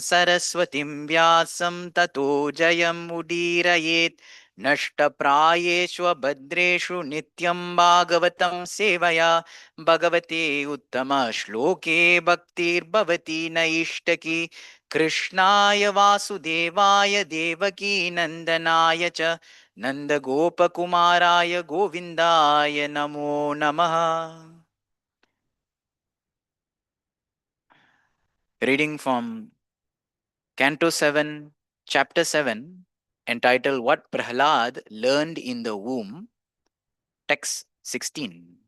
सरस्वतीं व्यासं ततो जयमुदीरयेत् नष्टप्रायेषु भद्रेषु नित्यं भागवतं सेवया भगवते उत्तमश्लोके भक्तिर्भवति नैष्टकी कृष्णाय वासुदेवाय देवकी नन्दनाय च नन्दगोपकुमाराय गोविन्दाय नमो नमः. Reading from Canto 7, Chapter 7, entitled What Prahlad Learned in the Womb, Text 16.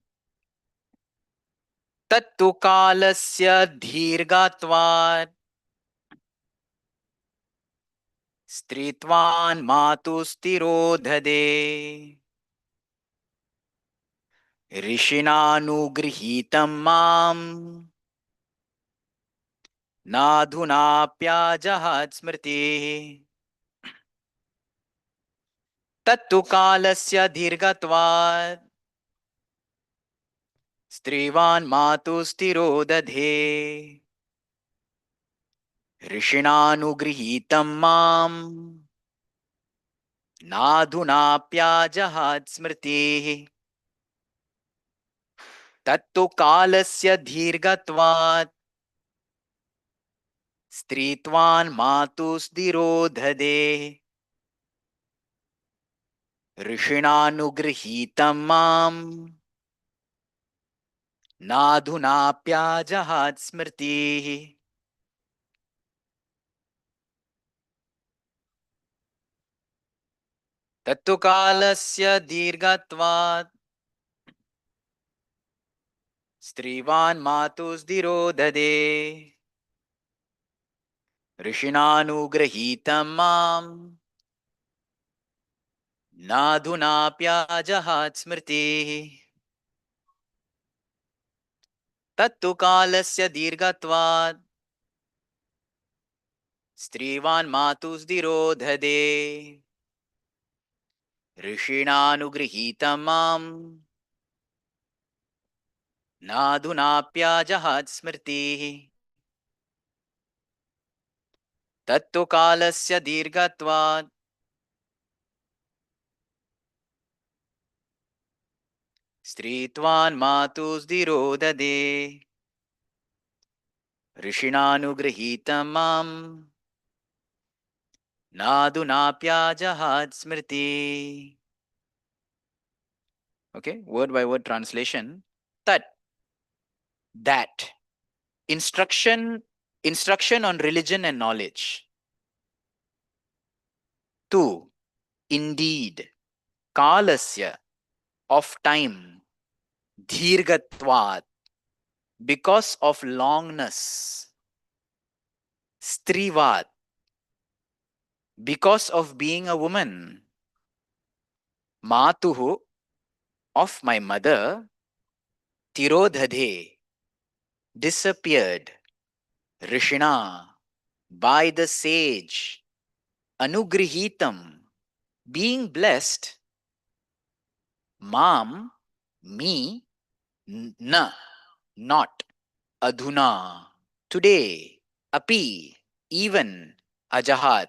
Tattu kalasya dhirgatvat stritvan matustirodhade ऋषिणानुगृहीतं मां नाधुनाप्याजहात् स्मृतिः. तत्तु कालस्य दीर्घत्वात् स्त्रीवान् मातुस्तिरो दधे ऋषिणानुगृहीतं मां नाधुनाप्याजहात् स्मृतिः. तत्तु कालस्य दीर्घत्वात् स्त्रीत्वान् मातुस्तिरो दधे ऋषिणानुगृहीतं मां नाधुनाप्याजहात् स्मृतिः. तत्तु कालस्य दीर्घत्वात् स्त्रीवान् मातुस्तिरो दधे ऋषिणानुगृहीतं मां नाधुनाप्याजहात् स्मृतिः. तत्तु कालस्य दीर्घत्वात् स्त्रीवान् मातुस्तिरो दधे ऋषिणानुगृहीतं मां नाधुनाप्याजहात् स्मृतिः. तत्तु कालस्य दीर्घत्वात् स्त्रीत्वान् मातुस्तिरो दधे ऋषिणानुगृहीतं मां नाधुनाप्याजहात् स्मृतिः. Okay, word by word translation. That instruction on religion and knowledge. 2. Indeed, kalasya, of time, dhirgatvat, because of longness, strivat, because of being a woman, matuhu, of my mother, tirodhadhe, disappeared, rishina, by the sage, anugrihitam, being blessed, mam, me, na, not, adhuna, today, api, even, ajahat.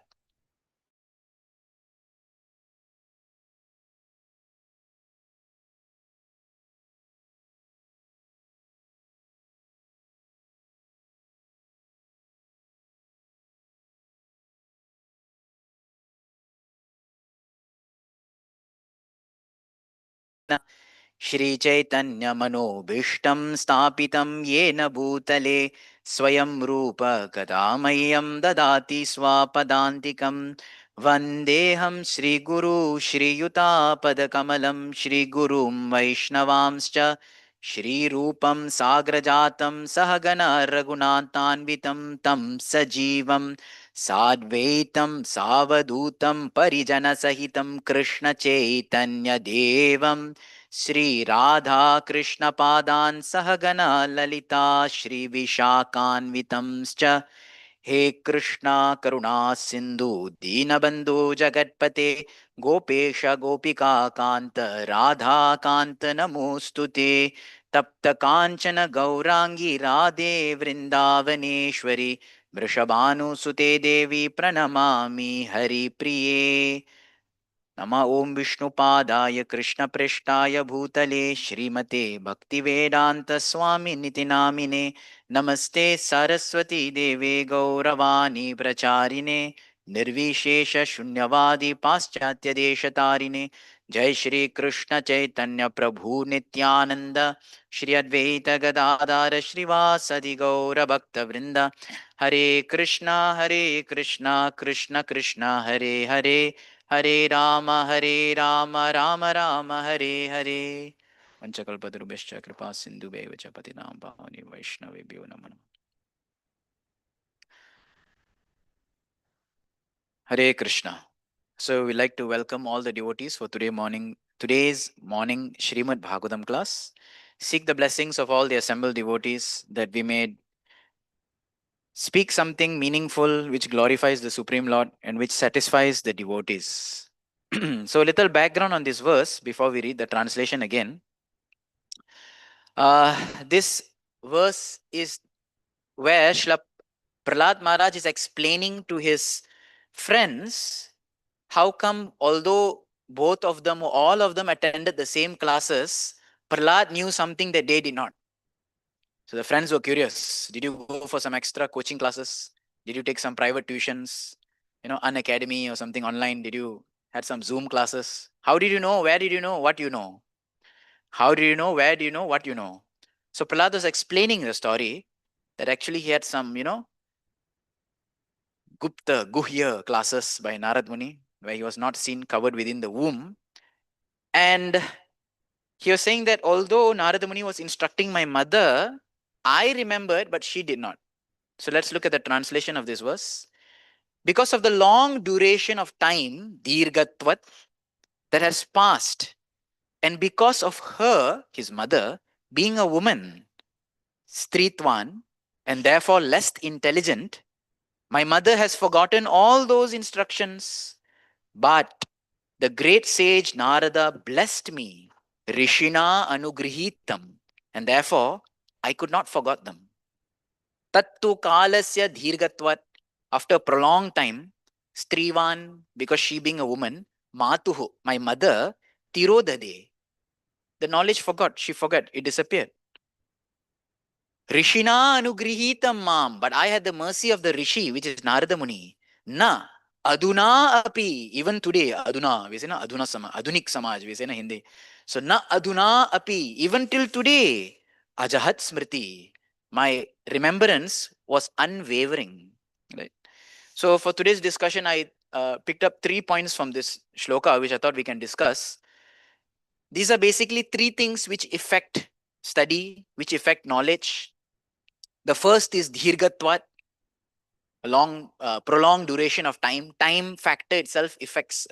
Shri Chaitanya मनोभीष्टं स्थापितं येन भूतले स्वयं रूप कदा मह्यं ददाति स्वापदान्तिकं वन्देऽहं श्रीगुरु श्रीयुतापदकमलं श्रीगुरुं वैष्णवांश्च श्रीरूपं साग्रजातं सहगण रघुनाथान्वितं तं सजीवं साद्वैतं सावधूतं परिजनसहितं कृष्णचैतन्यदेवं श्री राधा कृष्ण पादान् सहगना ललिता श्री विशाखान्वितंश्च हे कृष्णा करुणा सिन्धु दीनबन्धु जगत्पते गोपेश गोपिका कान्त राधा कान्त नमोऽस्तुते तप्त काञ्चन गौरांगी राधे वृन्दावनेश्वरी वृषभानुसुते देवी प्रणमामि हरिप्रिये नम ओं विष्णुपादाय कृष्णप्रेष्ठाय भूतले श्रीमते भक्तिवेदान्तस्वामिनिति नामिने नमस्ते सरस्वती देवे गौरवाणी प्रचारिणे निर्विशेषशून्यवादी पाश्चात्यदेशतारिणे जय श्री कृष्ण चैतन्य प्रभु नित्यानंद श्री अद्वैत गदाधर श्रीवासदि गौरभक्तवृंद हरे कृष्णा कृष्ण कृष्ण हरे हरे हरे राम राम राम हरे हरे पंचकल्पतरुभ्यश्च कृपा सिन्धुभ्यैव च पतितां पावनेभ्यो वैष्णवेभ्यो नमः Hare Krishna. So we like to welcome all the devotees for today's morning Srimad Bhagavatam class. Seek the blessings of all the assembled devotees that we may speak something meaningful which glorifies the Supreme Lord and which satisfies the devotees. So a little background on this verse before we read the translation again. This verse is where Srila Prahlad Maharaj is explaining to his friends how come, although both of them, all of them attended the same classes, Prahlad knew something that they did not. So the friends were curious. Did you go for some extra coaching classes? Did you take some private tuitions? An academy or something online? Did you had some Zoom classes? How did you know? Where did you know? What you know? How do you know? Where do you know? What you know? So Prahlad was explaining the story that actually he had some, Gupta, Guhya classes by Narad Muni, where he was not seen covered within the womb. And he was saying that although Narada Muni was instructing my mother, I remembered, but she did not. So let's look at the translation of this verse. Because of the long duration of time, Dirgatvat, that has passed, and because of her, his mother, being a woman, Stritwan, and therefore less intelligent, my mother has forgotten all those instructions. But the great sage Narada blessed me, Rishina Anugrihitam, and therefore I could not forget them. Tattu Kalasya Dhirgatvat, after a prolonged time, Strivan, because she being a woman, Matuhu, my mother, Tirodade, the knowledge forgot, she forgot, it disappeared. Rishina Anugrihitam Mam, but I had the mercy of the Rishi, which is Narada Muni. Na Aduna api, even today, Aduna, we say na Aduna Samaj, Adunik Samaj, we say na Hindi. So na Aduna api, even till today, Ajahat Smriti, my remembrance was unwavering. Right. So for today's discussion, I picked up 3 points from this shloka, which I thought we can discuss. These are basically 3 things which affect study, which affect knowledge. The first is Dhirgatvat, a long, prolonged duration of time. Time factor itself affects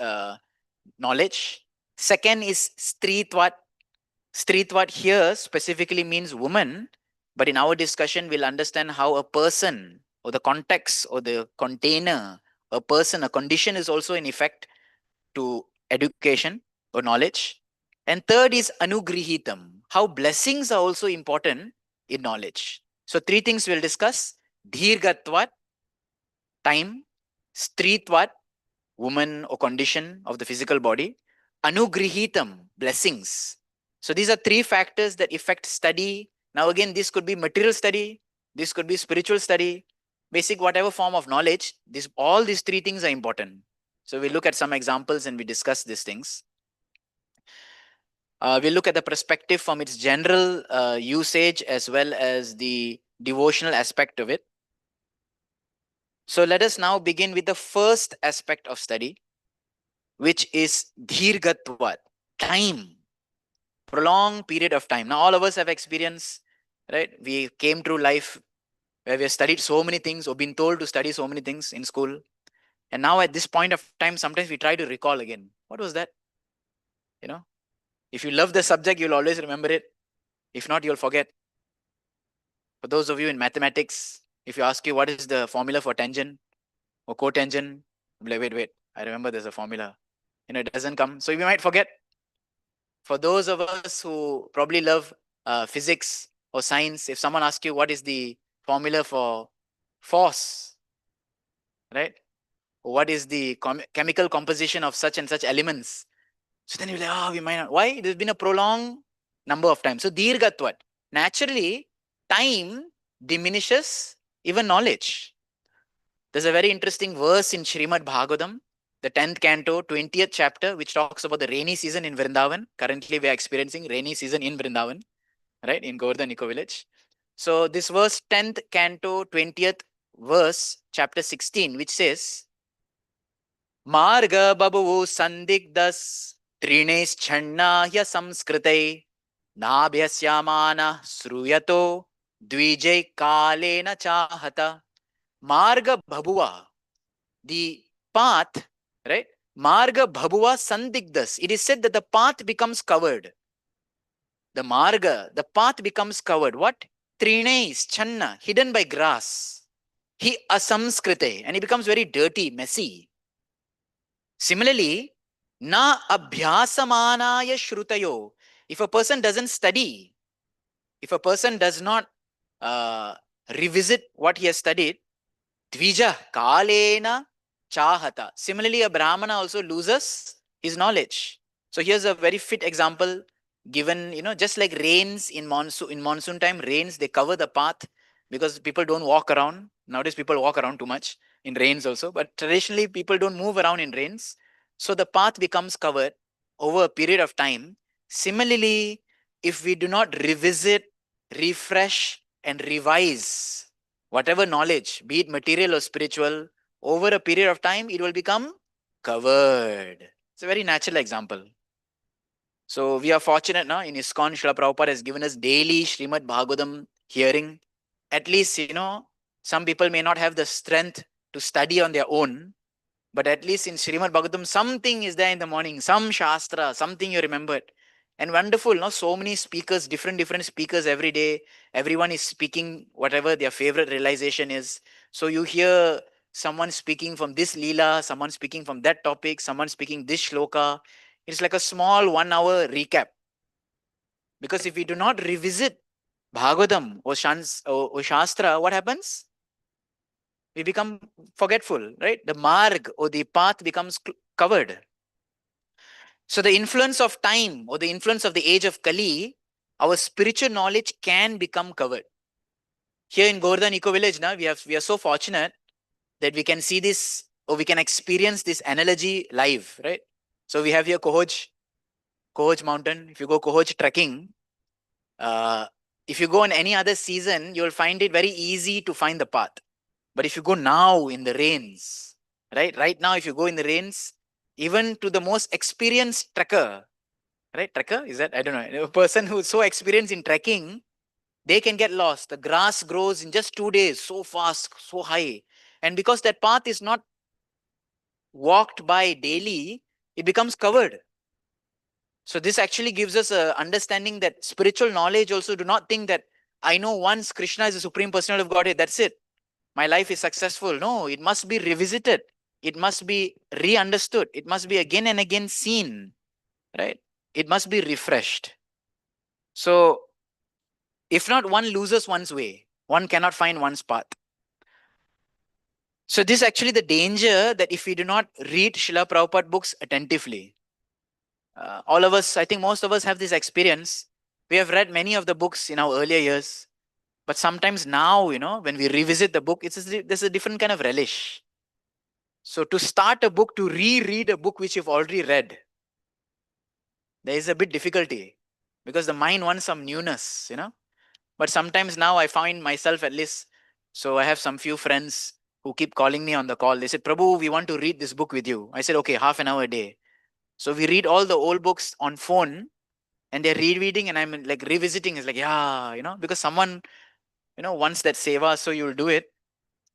knowledge. Second is Stritvat. Stritvat here specifically means woman, but in our discussion, we'll understand how a person or the context or the container, a person, a condition is also in effect to education or knowledge. And third is Anugrihitam, how blessings are also important in knowledge. So, 3 things we'll discuss: Dhirgatvat, time; Stritvat, woman or condition of the physical body; Anugrihitam, blessings. So these are 3 factors that affect study. Now again, this could be material study, this could be spiritual study, basic whatever form of knowledge. All these 3 things are important. So we look at some examples and we discuss these things. We'll look at the perspective from its general usage as well as the devotional aspect of it. So let us now begin with the first aspect of study, which is Dhirgatvat, time, prolonged period of time. Now, all of us have experience, right? We came through life where we have studied so many things or been told to study so many things in school. And now at this point of time, sometimes we try to recall again. What was that? You know, if you love the subject, you'll always remember it. If not, you'll forget. For those of you in mathematics, if you ask you what is the formula for tangent or cotangent, you'll be like, wait, I remember there's a formula. It doesn't come. So you might forget. For those of us who probably love physics or science, if someone asks you what is the formula for force, right? What is the chemical composition of such and such elements? So then you're like, we might not. Why? There's been a prolonged number of times. So dirgatvat. Naturally, time diminishes even knowledge. There's a very interesting verse in Srimad Bhagavatam, the 10th canto, 20th chapter, which talks about the rainy season in Vrindavan. Currently, we are experiencing rainy season in Vrindavan, right, in Govardhan Eco Village. So this verse, 10th canto, 20th verse, chapter 16, which says, Marga babu sandigdas trinaischannahya samskritai nabhyasyamana sruyato dvijay kalena chahata. Marga bhabuva, the path, right? Marga bhabuva sandigdas. It is said that the path becomes covered. The marga, the path becomes covered. What? Trinais, channa, hidden by grass. He asamskrite, and it becomes very dirty, messy. Similarly, na abhyasamanaya shrutayo. If a person doesn't study, if a person does not revisit what he has studied, dvija kalena chahata. Similarly, a brahmana also loses his knowledge. So here's a very fit example given, just like rains in monsoon time, rains, they cover the path because people don't walk around. Nowadays, people walk around too much in rains also, but traditionally, people don't move around in rains. So the path becomes covered over a period of time. Similarly, if we do not revisit, refresh, and revise whatever knowledge, be it material or spiritual, over a period of time, it will become covered. It's a very natural example. So we are fortunate now in ISKCON, Srila Prabhupada has given us daily Srimad Bhagavatam hearing. At least, some people may not have the strength to study on their own, but at least in Srimad Bhagavatam, something is there in the morning, some Shastra, something you remembered. And wonderful, no? So many speakers, different speakers every day. Everyone is speaking whatever their favorite realization is. So you hear someone speaking from this Leela, someone speaking from that topic, someone speaking this shloka. It's like a small 1 hour recap. Because if we do not revisit Bhagavatam or Shastra, what happens? We become forgetful, right? The marg or the path becomes covered. So the influence of time or the influence of the age of Kali, our spiritual knowledge can become covered. Here in Govardhan Eco Village, now we are so fortunate that we can see this or we can experience this analogy live, right? So we have here Kohoj Mountain. If you go Kohoj trekking, if you go in any other season, you'll find it very easy to find the path. But if you go now in the rains, right now, if you go in the rains, even to the most experienced trekker, right? Trekker, is that? I don't know. A person who's so experienced in trekking, they can get lost. The grass grows in just 2 days, so fast, so high. And because that path is not walked by daily, it becomes covered. So this actually gives us a understanding that spiritual knowledge also, do not think that I know once Krishna is the Supreme Personality of Godhead, that's it. My life is successful. No, it must be revisited. It must be re-understood. It must be again and again seen, right? It must be refreshed. So if not, one loses one's way. One cannot find one's path. So this is actually the danger that if we do not read Srila Prabhupada books attentively, all of us, I think most of us have this experience. We have read many of the books in our earlier years, but sometimes now, when we revisit the book, there's a different kind of relish. So to start a book, to reread a book which you've already read, there is a bit difficulty because the mind wants some newness, But sometimes now I find myself at least, so I have some few friends who keep calling me on the call. They said, Prabhu, we want to read this book with you. I said, okay, half an hour a day. So we read all the old books on phone and they're rereading and I'm like revisiting. It's like, yeah, because someone, wants that seva, so you'll do it.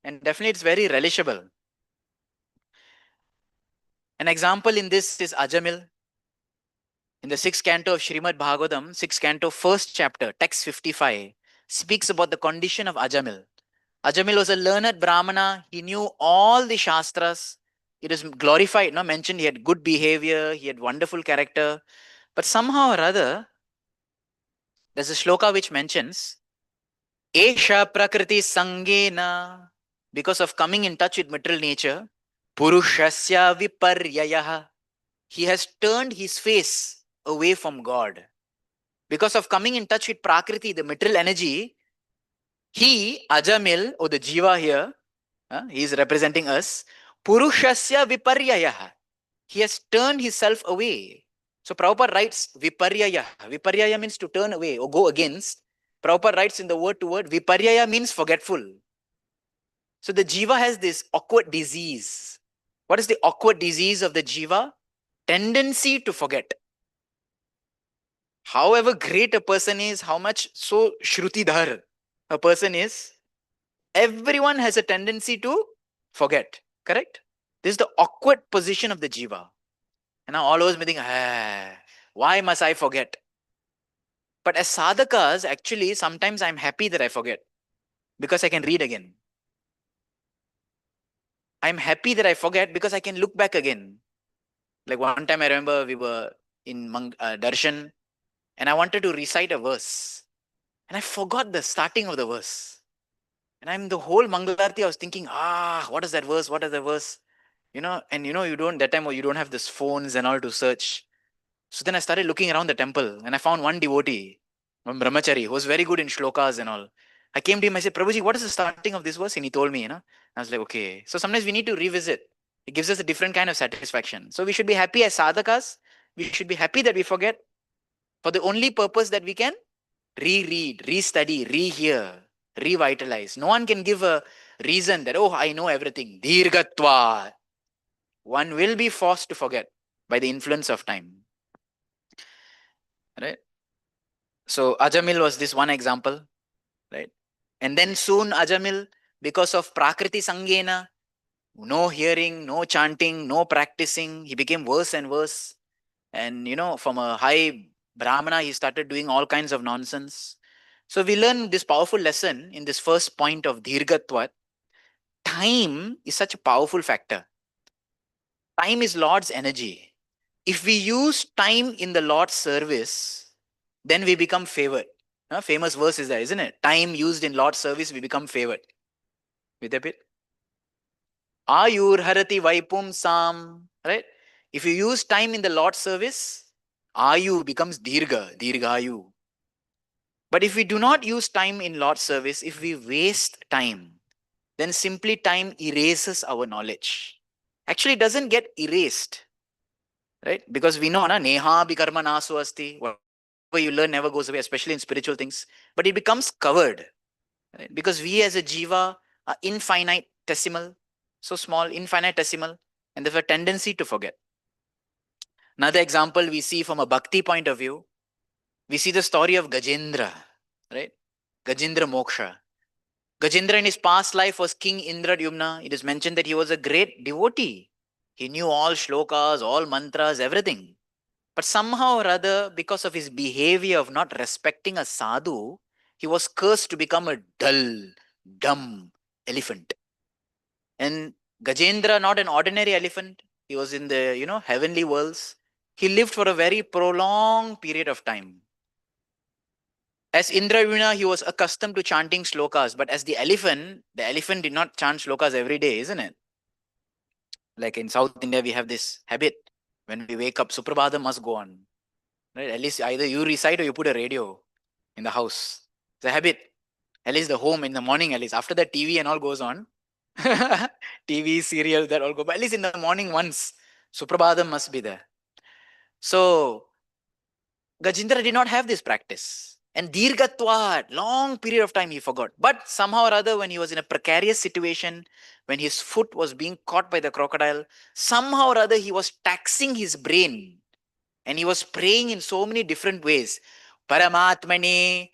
And definitely it's very relishable. An example in this is Ajamil. In the 6th canto of Srimad Bhagavatam, 6th canto, 1st chapter, text 55, speaks about the condition of Ajamil. Ajamil was a learned Brahmana. He knew all the Shastras. It is glorified, mentioned he had good behavior, he had wonderful character. But somehow or other, there's a shloka which mentions, Esha Prakriti Sangena because of coming in touch with material nature, Purushasya Viparyayah. He has turned his face away from God. Because of coming in touch with Prakriti, the material energy, he, Ajamil, or the Jiva here, he is representing us, Purushasya Viparyayah. He has turned himself away. So Prabhupada writes Viparyaya. Viparyaya means to turn away or go against. Prabhupada writes in the word to word, Viparyaya means forgetful. So the jiva has this awkward disease. What is the awkward disease of the jiva? Tendency to forget. However great a person is, how much so shrutidhar a person is, everyone has a tendency to forget. Correct? This is the awkward position of the jiva. And now all of us may think, why must I forget? But as sadhakas, actually, sometimes I'm happy that I forget because I can read again. I'm happy that I forget because I can look back again. Like one time I remember we were in Darshan and I wanted to recite a verse and I forgot the starting of the verse. And I'm the whole Mangalarti, I was thinking, what is that verse? What is the verse? And you don't, that time you don't have this phones and all to search. So then I started looking around the temple and I found one devotee, one brahmachari, who was very good in shlokas and all. I came to him, I said, Prabhuji, what is the starting of this verse? And he told me, I was like, okay. So sometimes we need to revisit. It gives us a different kind of satisfaction. So we should be happy as sadhakas. We should be happy that we forget for the only purpose that we can reread, restudy, rehear, revitalize. No one can give a reason that, oh, I know everything. Dirgatva. One will be forced to forget by the influence of time. Right? So Ajamil was this one example, right? And then soon Ajamil, because of Prakriti Sangena, no hearing, no chanting, no practicing, he became worse and worse. And from a high Brahmana, he started doing all kinds of nonsense. So we learn this powerful lesson in this first point of Dhirgatvat. Time is such a powerful factor. Time is Lord's energy. If we use time in the Lord's service, then we become favored. Famous verse is there, isn't it? Time used in Lord's service, we become favored. With a bit. Ayur harati vaipum sam. Right? If you use time in the Lord's service, Ayu becomes Dirgayu. But if we do not use time in Lord's service, if we waste time, then simply time erases our knowledge. Actually, it doesn't get erased. Right? Because we know, neha bikarma nasu asti. Whatever you learn never goes away, especially in spiritual things. But it becomes covered. Right? Because we as a jiva are infinitesimal, so small, infinitesimal, and there's a tendency to forget. Another example we see from a bhakti point of view, we see the story of Gajendra, right? Gajendra Moksha. Gajendra in his past life was King Indradyumna. It is mentioned that he was a great devotee. He knew all shlokas, all mantras, everything. But somehow or other, because of his behavior of not respecting a sadhu, he was cursed to become a dull, dumb elephant. And Gajendra, not an ordinary elephant, he was in the, heavenly worlds. He lived for a very prolonged period of time. As Indrayuna, he was accustomed to chanting shlokas, but as the elephant did not chant shlokas every day, isn't it? Like in South India, we have this habit. When we wake up, Suprabhadam must go on. Right? At least either you recite or you put a radio in the house. It's a habit. At least the home in the morning, at least. After that, TV and all goes on. TV, serial, that all go. But at least in the morning once, Suprabhadam must be there. So, Gajendra did not have this practice. And Dirgatvat, long period of time he forgot. But somehow or other, when he was in a precarious situation, when his foot was being caught by the crocodile, somehow or other he was taxing his brain. And he was praying in so many different ways. Paramatmane,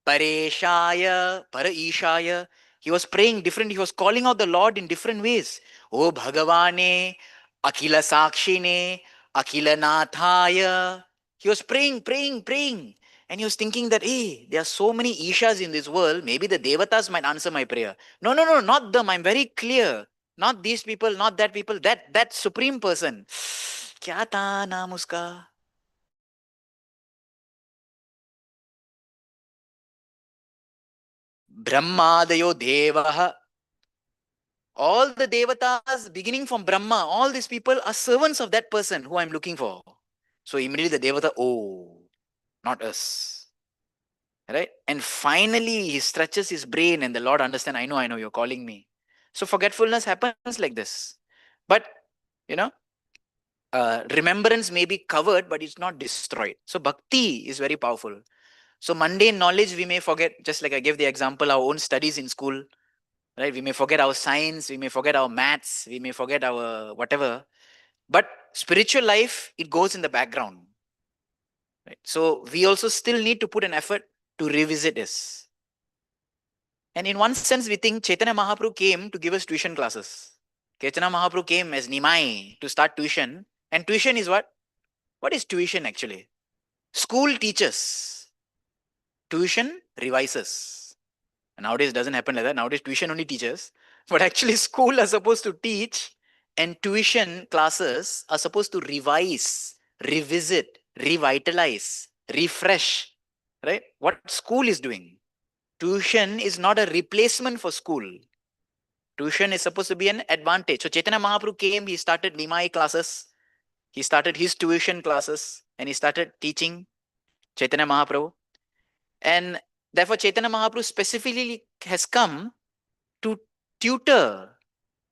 Pareshaya, Paraishaya. He was praying different. He was calling out the Lord in different ways. Oh Bhagavane, Akila Sakshine, Akila Nathaya. He was praying, praying, praying. And he was thinking that, hey, there are so many Ishas in this world. Maybe the Devatas might answer my prayer. No, no, no, not them. I'm very clear. Not these people, not that people. That supreme person. क्या था नाम उसका? ब्रह्मादयो देवः All the devatas, beginning from Brahma, all these people are servants of that person who I'm looking for. So immediately the devata, oh, not us. Right? And finally he stretches his brain and the Lord understand, I know, you're calling me. So forgetfulness happens like this. But, you know, remembrance may be covered, but it's not destroyed. So bhakti is very powerful. So mundane knowledge we may forget, just like I gave the example, our own studies in school, right? We may forget our science, we may forget our maths, we may forget our whatever. But spiritual life, it goes in the background. Right? So we also still need to put an effort to revisit this. And in one sense, we think Chaitanya Mahaprabhu came to give us tuition classes. Chaitanya Mahaprabhu came as Nimai to start tuition. And tuition is what? What is tuition actually? School teaches. Tuition revises. And nowadays it doesn't happen like that. Nowadays tuition only teaches. But actually school are supposed to teach and tuition classes are supposed to revise, revisit, revitalize, refresh. Right? What school is doing. Tuition is not a replacement for school. Tuition is supposed to be an advantage. So Chaitanya Mahaprabhu came, he started Nimai classes, he started his tuition classes, and he started teaching Chaitanya Mahaprabhu. And therefore, Chaitanya Mahaprabhu specifically has come to tutor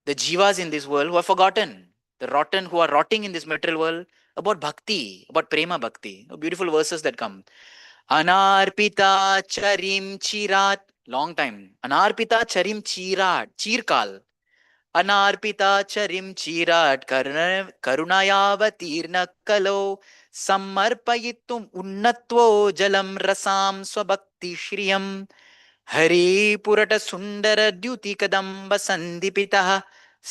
the jivas in this world who are forgotten, the rotten who are rotting in this material world, about bhakti, about prema bhakti. Beautiful verses that come. Anarpita charim chirat, long time. Anarpita charim chirat, chirkal. अनार्पिता चरिं चीराट करुणयावतीर्ण कलो समर्पयितुम् उन्नत्वो जलं रसां स्वभक्ति श्रियं हरिपुरट सुंदर द्युति कदम्ब संदीपितः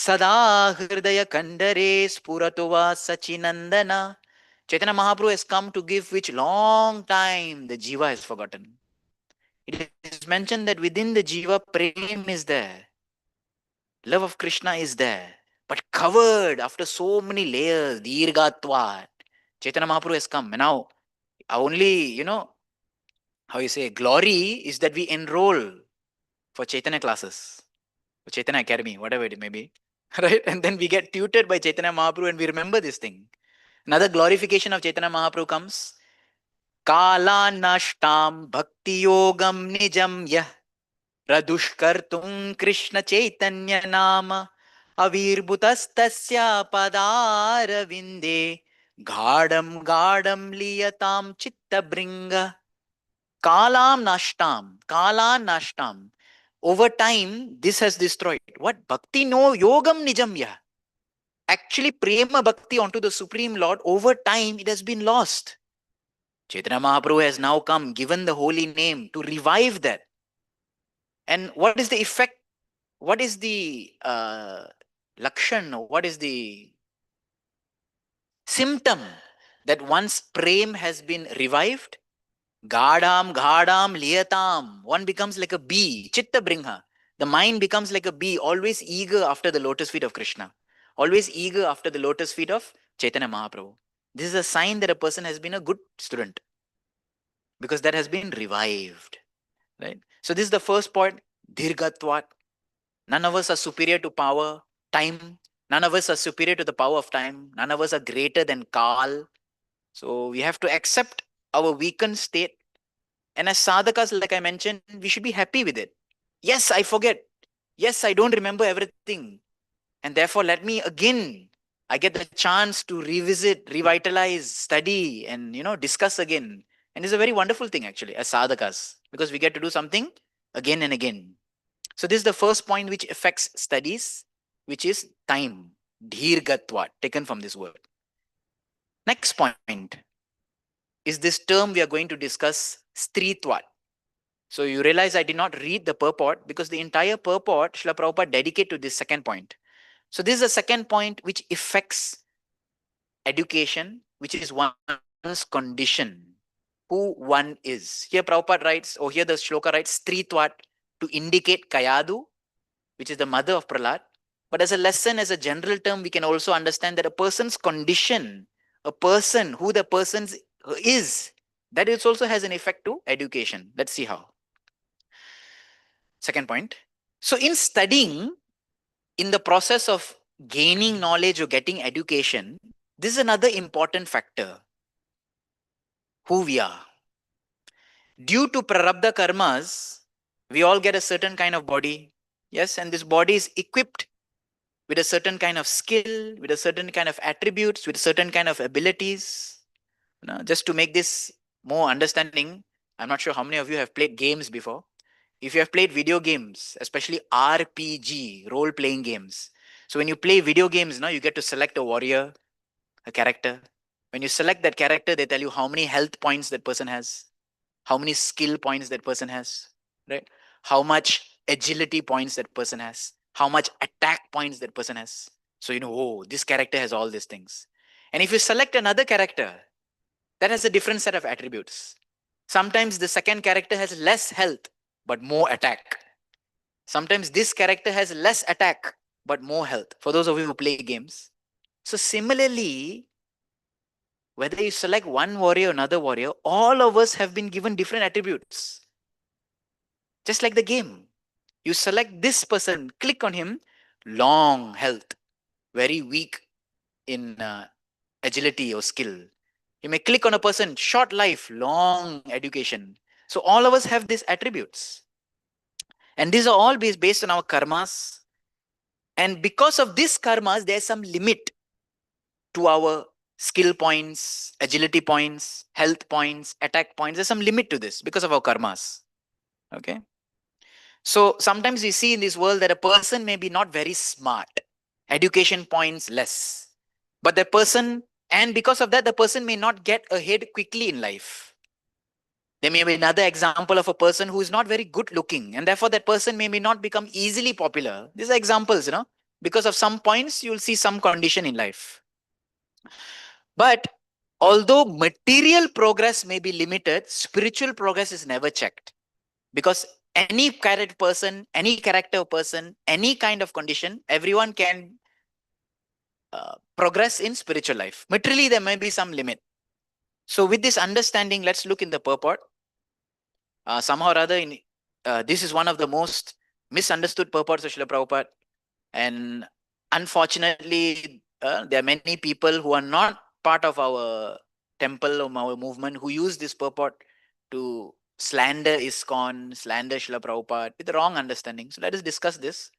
सदा हृदय कंडरे स्फुरतु वा सचिनंदना. Chaitanya Mahaprabhu has come to give which long time the jiva has forgotten. It is mentioned that within the jiva prem is there. Love of Krishna is there, but covered after so many layers, dirgatvat. Chaitanya Mahaprabhu has come. And now, only, how you say, glory is that we enroll for Chaitanya classes, for Chaitanya Academy, whatever it may be. Right? And then we get tutored by Chaitanya Mahaprabhu and we remember this thing. Another glorification of Chaitanya Mahaprabhu comes. Kala nashtam bhakti yogam nijam yah Pradushkartum Krishna Chaitanya Nama Avirbhutastasya Padarvinde Gadam Gadam Liyatam Chitta Bringa Kalam Nashtam Kala Nashtam. Over time, this has destroyed. What? Bhakti no yogam nijamya. Actually, prema bhakti onto the Supreme Lord, over time, it has been lost. Chaitanya Mahaprabhu has now come, given the holy name to revive that. And what is the effect? What is the lakshan? What is the symptom that once prem has been revived? Gadam, gadam, liyatam. One becomes like a bee, chitta bringha. The mind becomes like a bee, always eager after the lotus feet of Krishna, always eager after the lotus feet of Chaitanya Mahaprabhu. This is a sign that a person has been a good student because that has been revived. Right? So this is the first point, dirgatvat. None of us are superior to power, time. None of us are superior to the power of time. None of us are greater than Kal. So we have to accept our weakened state. And as sadhakas, like I mentioned, we should be happy with it. Yes, I forget. Yes, I don't remember everything. And therefore, let me again, I get the chance to revisit, revitalize, study, and discuss again. And it's a very wonderful thing actually, as sadhakas, because we get to do something again and again. So this is the first point which affects studies, which is time, dheergatva, taken from this word. Next point is this term we are going to discuss, stritvat. So you realize I did not read the purport because the entire purport Srila Prabhupada dedicated to this second point. So this is the second point which affects education, which is one's condition, who one is. Here Prabhupada writes, or here the shloka writes, stritvat, to indicate Kayadu, which is the mother of Prahlad. But as a lesson, as a general term, we can also understand that a person's condition, a person, who the person is, that it also has an effect to education. Let's see how. Second point. So in studying, in the process of gaining knowledge or getting education, this is another important factor, who we are. Due to prarabdha karmas, we all get a certain kind of body. Yes, and this body is equipped with a certain kind of skill, with a certain kind of attributes, with certain kind of abilities. Just to make this more understanding, I'm not sure how many of you have played games before. If you have played video games, especially RPG, role playing games. So when you play video games, now you get to select a warrior, a character. When you select that character, they tell you how many health points that person has, how many skill points that person has, right? How much agility points that person has, how much attack points that person has. So you know, oh, this character has all these things. And if you select another character, that has a different set of attributes. Sometimes the second character has less health, but more attack. Sometimes this character has less attack, but more health. For those of you who play games. So similarly, whether you select one warrior or another warrior, all of us have been given different attributes. Just like the game. You select this person, click on him, long health, very weak in agility or skill. You may click on a person, short life, long education. So all of us have these attributes. And these are all based on our karmas. And because of these karmas, there's some limit to our skill points, agility points, health points, attack points. There's some limit to this because of our karmas. Okay. So sometimes we see in this world that a person may be not very smart, education points less. But the person, and because of that, the person may not get ahead quickly in life. There may be another example of a person who is not very good looking, and therefore that person may not become easily popular. These are examples, because of some points, you'll see some condition in life. But although material progress may be limited, spiritual progress is never checked. Because any character person, any kind of condition, everyone can progress in spiritual life. Materially, there may be some limit. So with this understanding, let's look in the purport. Somehow or other, this is one of the most misunderstood purports of Srila Prabhupada. And unfortunately, there are many people who are not part of our temple or our movement who use this purport to slander ISKCON, slander Srila Prabhupada with the wrong understanding. So let us discuss this.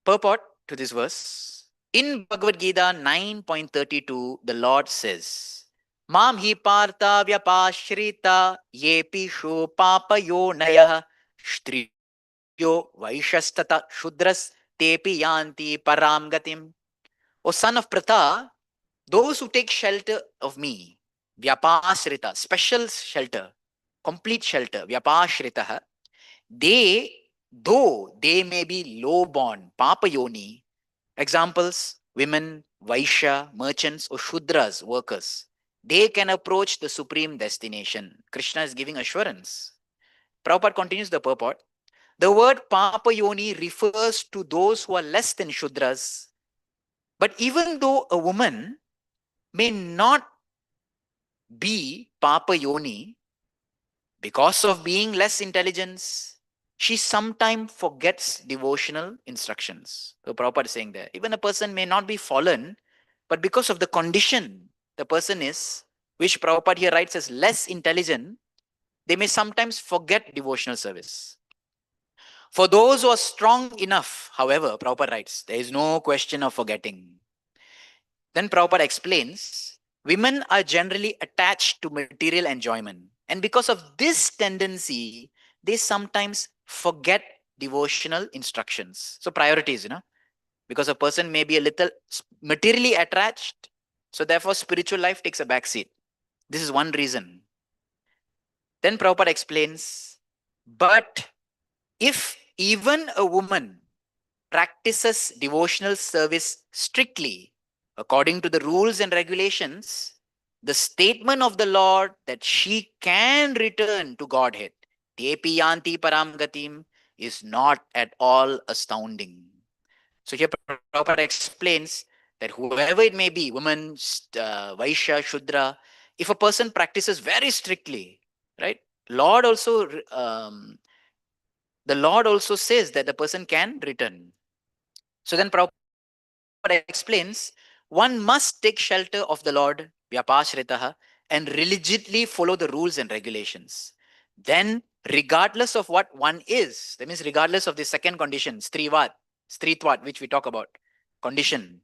Purport to this verse. In Bhagavad Gita 9.32, the Lord says, Mam hi partha vyapashrita yepishu papayo nayah shtriyo vaishastata shudras tepi yanti param gatim. O son of Pratha, those who take shelter of me, vyapashrita, special shelter, complete shelter, vyapashrita, they, though they may be low born, papa yoni, examples, women, Vaishya, merchants, or Shudras, workers, they can approach the supreme destination. Krishna is giving assurance. Prabhupada continues the purport. The word Papa Yoni refers to those who are less than Shudras. But even though a woman may not be Papa Yoni, because of being less intelligence, she sometimes forgets devotional instructions. So Prabhupada is saying there. Even a person may not be fallen, but because of the condition the person is, which Prabhupada here writes as less intelligent, they may sometimes forget devotional service. For those who are strong enough, however, Prabhupada writes, there is no question of forgetting. Then Prabhupada explains, women are generally attached to material enjoyment. And because of this tendency, they sometimes forget devotional instructions. So priorities, because a person may be a little materially attached. So therefore, spiritual life takes a back seat. This is one reason. Then Prabhupada explains, but if even a woman practices devotional service strictly according to the rules and regulations, the statement of the Lord that she can return to Godhead, Tepi Yanti Param Gatim, is not at all astounding. So here Prabhupada explains that whoever it may be, woman, Vaishya, Shudra, if a person practices very strictly, right? Lord also, the Lord also says that the person can return. So then Prabhupada explains, one must take shelter of the Lord, Vyapashritaha, and religiously follow the rules and regulations. Then, regardless of what one is, that means regardless of the second condition, Stritvat, which we talk about, condition,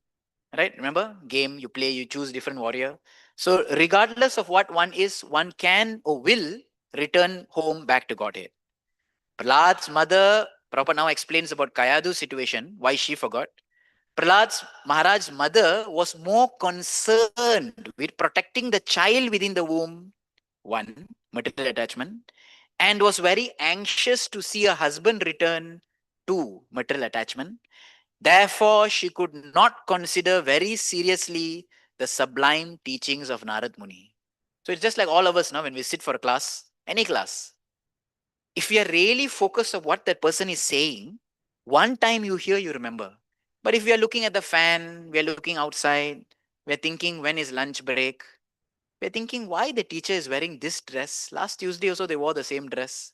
right? Remember, game, you play, you choose different warrior. So, regardless of what one is, one can or will return home back to Godhead. Prahlad's mother, Prabhupada now explains about Kayadu's situation, why she forgot. Prahlad's Maharaj's mother was more concerned with protecting the child within the womb, one, material attachment, and was very anxious to see her husband return, two, material attachment. Therefore, she could not consider very seriously the sublime teachings of Narad Muni. So it's just like all of us now when we sit for a class, any class. If we are really focused on what that person is saying, one time you hear, you remember. But if we are looking at the fan, we are looking outside, we are thinking when is lunch break, we are thinking why the teacher is wearing this dress. Last Tuesday also they wore the same dress.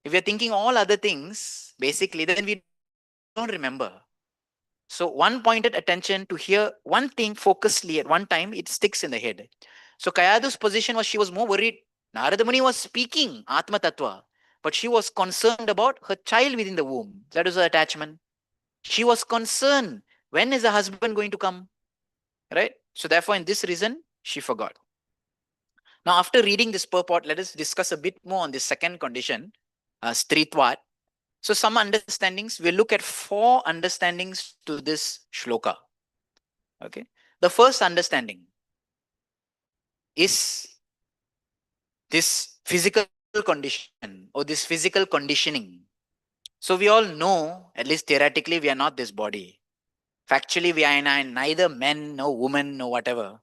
If we are thinking all other things, basically, then we don't remember. So one pointed attention to hear one thing focusedly at one time, it sticks in the head. So Kayadu's position was she was more worried. Narada Muni was speaking Atma Tattva, but she was concerned about her child within the womb. That is her attachment. She was concerned, when is the husband going to come? Right? So therefore, in this reason, she forgot. Now, after reading this purport, let us discuss a bit more on the second condition, Stritvat. So some understandings, we'll look at 4 understandings to this shloka. Okay. The first understanding is this physical condition or this physical conditioning. So we all know, at least theoretically, we are not this body. Factually, we are neither men, no woman, no whatever.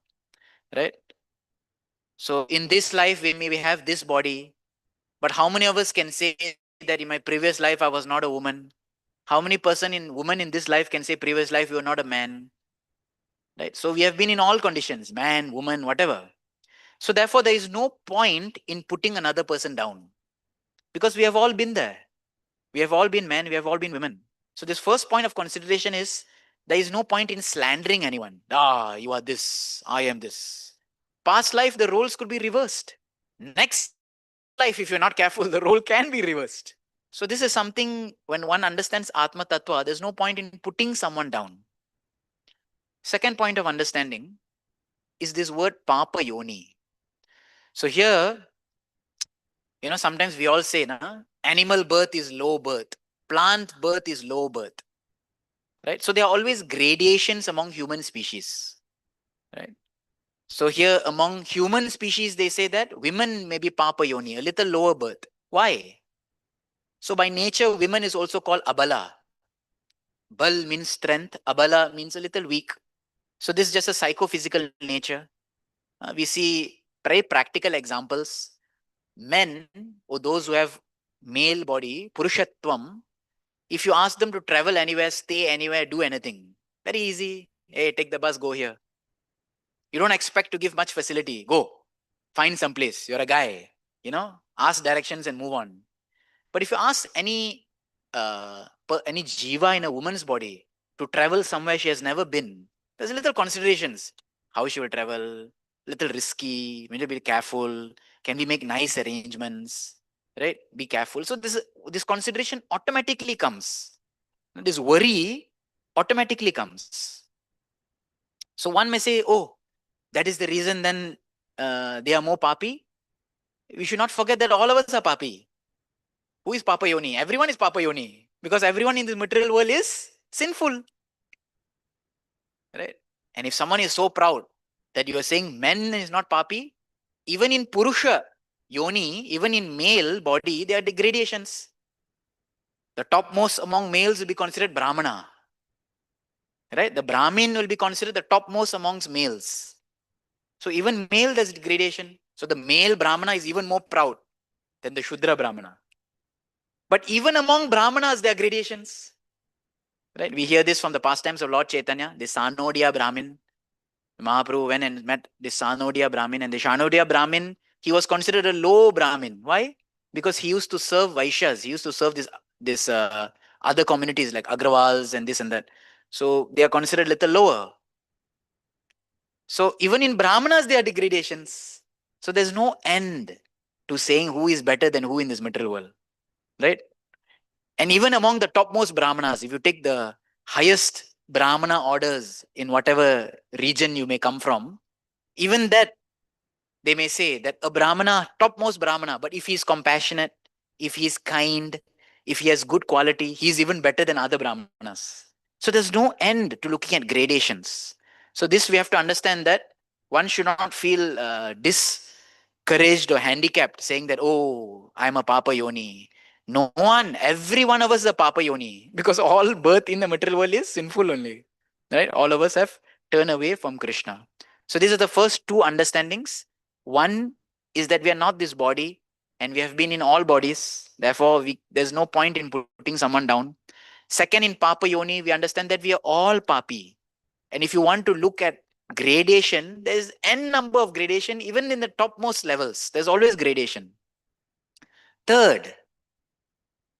Right? So in this life, we may have this body, but how many of us can say that in my previous life I was not a woman? How many women in this life can say previous life you were not a man? Right? So we have been in all conditions, man, woman, whatever. So therefore, there is no point in putting another person down because we have all been there. We have all been men, we have all been women. So this first point of consideration is there is no point in slandering anyone. You are this, I am this. Past life, the roles could be reversed. Next life, if you're not careful, the role can be reversed. So this is something, when one understands Atma Tattva, there's no point in putting someone down. Second point of understanding is this word Papa Yoni. So here, sometimes we all say, animal birth is low birth, plant birth is low birth. Right? So there are always gradations among human species. Right? So here among human species, they say that women may be Papa Yoni, a little lower birth. Why? So by nature, women is also called Abala. Bal means strength, Abala means a little weak. So this is just a psychophysical nature. We see very practical examples. Men, or those who have male body, Purushatvam, if you ask them to travel anywhere, stay anywhere, do anything, very easy. Hey, take the bus, go here. You don't expect to give much facility. Go, find some place. You're a guy, ask directions and move on. But if you ask any jiva in a woman's body to travel somewhere she has never been, there's little considerations. How she will travel, little risky, we need to be careful. Can we make nice arrangements? Right? Be careful. So this consideration automatically comes. This worry automatically comes. So one may say, oh, that is the reason then they are more papi. We should not forget that all of us are papi. Who is Papa Yoni? Everyone is Papa Yoni. Because everyone in this material world is sinful. Right? And if someone is so proud that you are saying men is not papi, even in Purusha Yoni, even in male body, there are degradations. The topmost among males will be considered Brahmana. Right? The Brahmin will be considered the topmost amongst males. So even male there's degradation. So the male Brahmana is even more proud than the Shudra Brahmana. But even among Brahmanas there are gradations. Right? We hear this from the pastimes of Lord Chaitanya, the Sanodia Brahmin. Mahaprabhu went and met the Sanodia Brahmin, and the Sanodia Brahmin, he was considered a low Brahmin. Why? Because he used to serve Vaishyas. He used to serve this other communities like Agrawals and this and that. So they are considered little lower. So even in Brahmanas, there are degradations. So there's no end to saying who is better than who in this material world, right? And even among the topmost Brahmanas, if you take the highest Brahmana orders in whatever region you may come from, even that they may say that a Brahmana, topmost Brahmana, but if he is compassionate, if he is kind, if he has good quality, he is even better than other Brahmanas. So there's no end to looking at gradations. So this we have to understand that one should not feel discouraged or handicapped saying that, oh, I'm a Papa Yoni. No one, every one of us is a Papa Yoni because all birth in the material world is sinful only. Right? All of us have turned away from Krishna. So these are the first two understandings. One is that we are not this body and we have been in all bodies. Therefore, there's no point in putting someone down. Second, in Papa Yoni, we understand that we are all Papi. And if you want to look at gradation, there's n number of gradation, even in the topmost levels. There's always gradation. Third,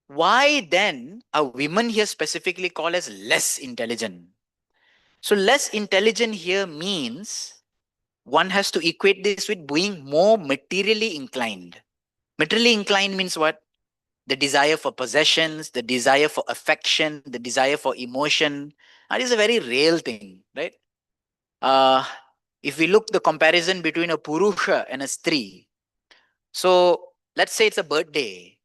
why then are women here specifically called as less intelligent? So less intelligent here means one has to equate this with being more materially inclined. Materially inclined means what? The desire for possessions, the desire for affection, the desire for emotion. That is a very real thing, right? Uh, if we look the comparison between a Purusha and a Stree, so let's say it's a birthday.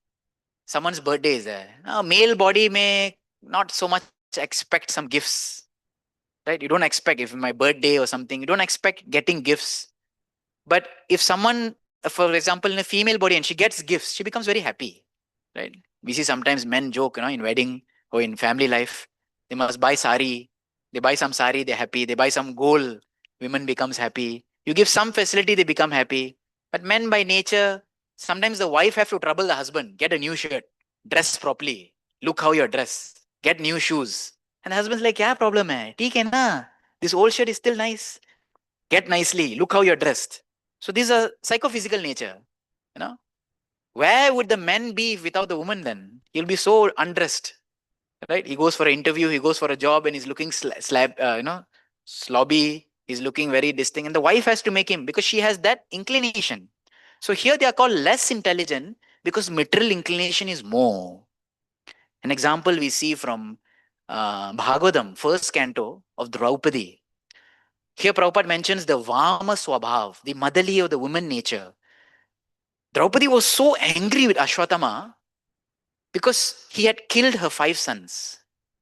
Someone's birthday is there. A male body may not so much expect some gifts, right? You don't expect if my birthday or something, you don't expect getting gifts. But if someone, for example, in a female body and she gets gifts, she becomes very happy, right? We see sometimes men joke, in wedding or in family life, they must buy sari. They buy some sari, they're happy. They buy some gold, women becomes happy. You give some facility, they become happy. But men by nature, sometimes the wife have to trouble the husband. Get a new shirt, dress properly. Look how you're dressed. Get new shoes. And the husband's like, yeah, problem hai. Theek hai na. This old shirt is still nice. Get nicely. Look how you're dressed. So these are psychophysical nature. You know, where would the man be without the woman then? He'll be so undressed, right? He goes for an interview, he goes for a job, and he's looking slobby. He's looking very distinct, and the wife has to make him because she has that inclination. So here they are called less intelligent because material inclination is more. An example we see from Bhagavatam, first canto of Draupadi. Here Prabhupada mentions the Vama Swabhav, the motherly or the woman nature. Draupadi was so angry with Ashwatthama because he had killed her 5 sons.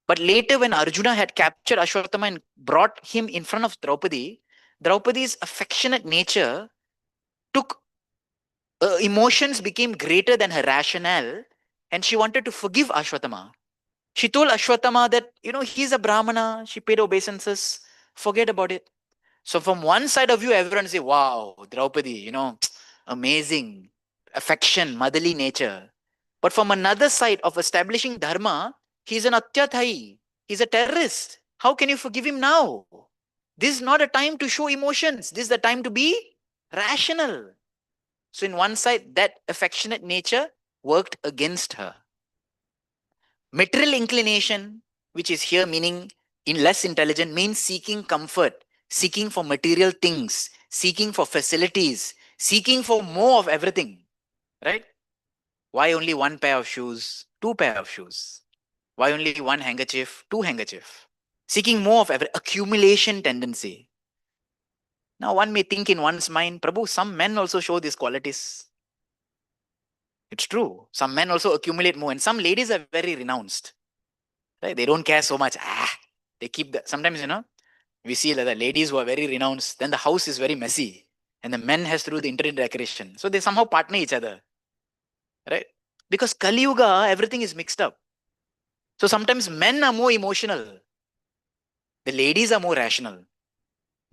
But later, when Arjuna had captured Ashwatthama and brought him in front of Draupadi, Draupadi's affectionate nature took emotions became greater than her rationale, and she wanted to forgive Ashwatthama. She told Ashwatthama that, he's a Brahmana, she paid obeisances, forget about it. So from one side of you, everyone say, wow, Draupadi, amazing, affection, motherly nature. But from another side of establishing dharma, he's an atyathai. He's a terrorist. How can you forgive him now? This is not a time to show emotions. This is the time to be rational. So in one side, that affectionate nature worked against her. Material inclination, which is here meaning in less intelligent, means seeking comfort, seeking for material things, seeking for facilities, seeking for more of everything, right? Why only one pair of shoes, two pair of shoes? Why only one handkerchief, two handkerchief? Seeking more of every accumulation tendency. Now one may think in one's mind, Prabhu, some men also show these qualities. It's true. Some men also accumulate more, and some ladies are very renounced. Right? They don't care so much. They keep sometimes, we see that the ladies who are very renounced, then the house is very messy. And the men has to do the interior decoration. So they somehow partner each other. Right? Because Kali Yuga, everything is mixed up. So sometimes men are more emotional. The ladies are more rational.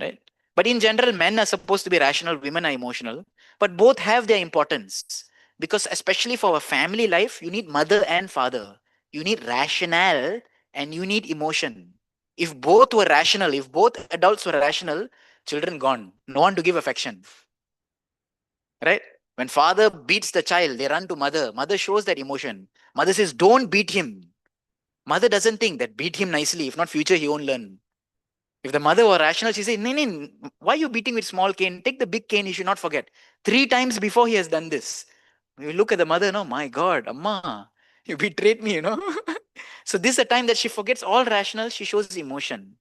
Right? But in general, men are supposed to be rational, women are emotional. But both have their importance. Because especially for a family life, you need mother and father. You need rationale and you need emotion. If both were rational, if both adults were rational, children gone. No one to give affection. Right? When father beats the child, they run to mother. Mother shows that emotion. Mother says, don't beat him. Mother doesn't think that beat him nicely. If not future, he won't learn. If the mother were rational, she say, "Nee, why are you beating with small cane? Take the big cane, you should not forget. 3 times before he has done this." You look at the mother, no, my God, Amma, you betrayed me, So this is a time that she forgets all rational, she shows emotion.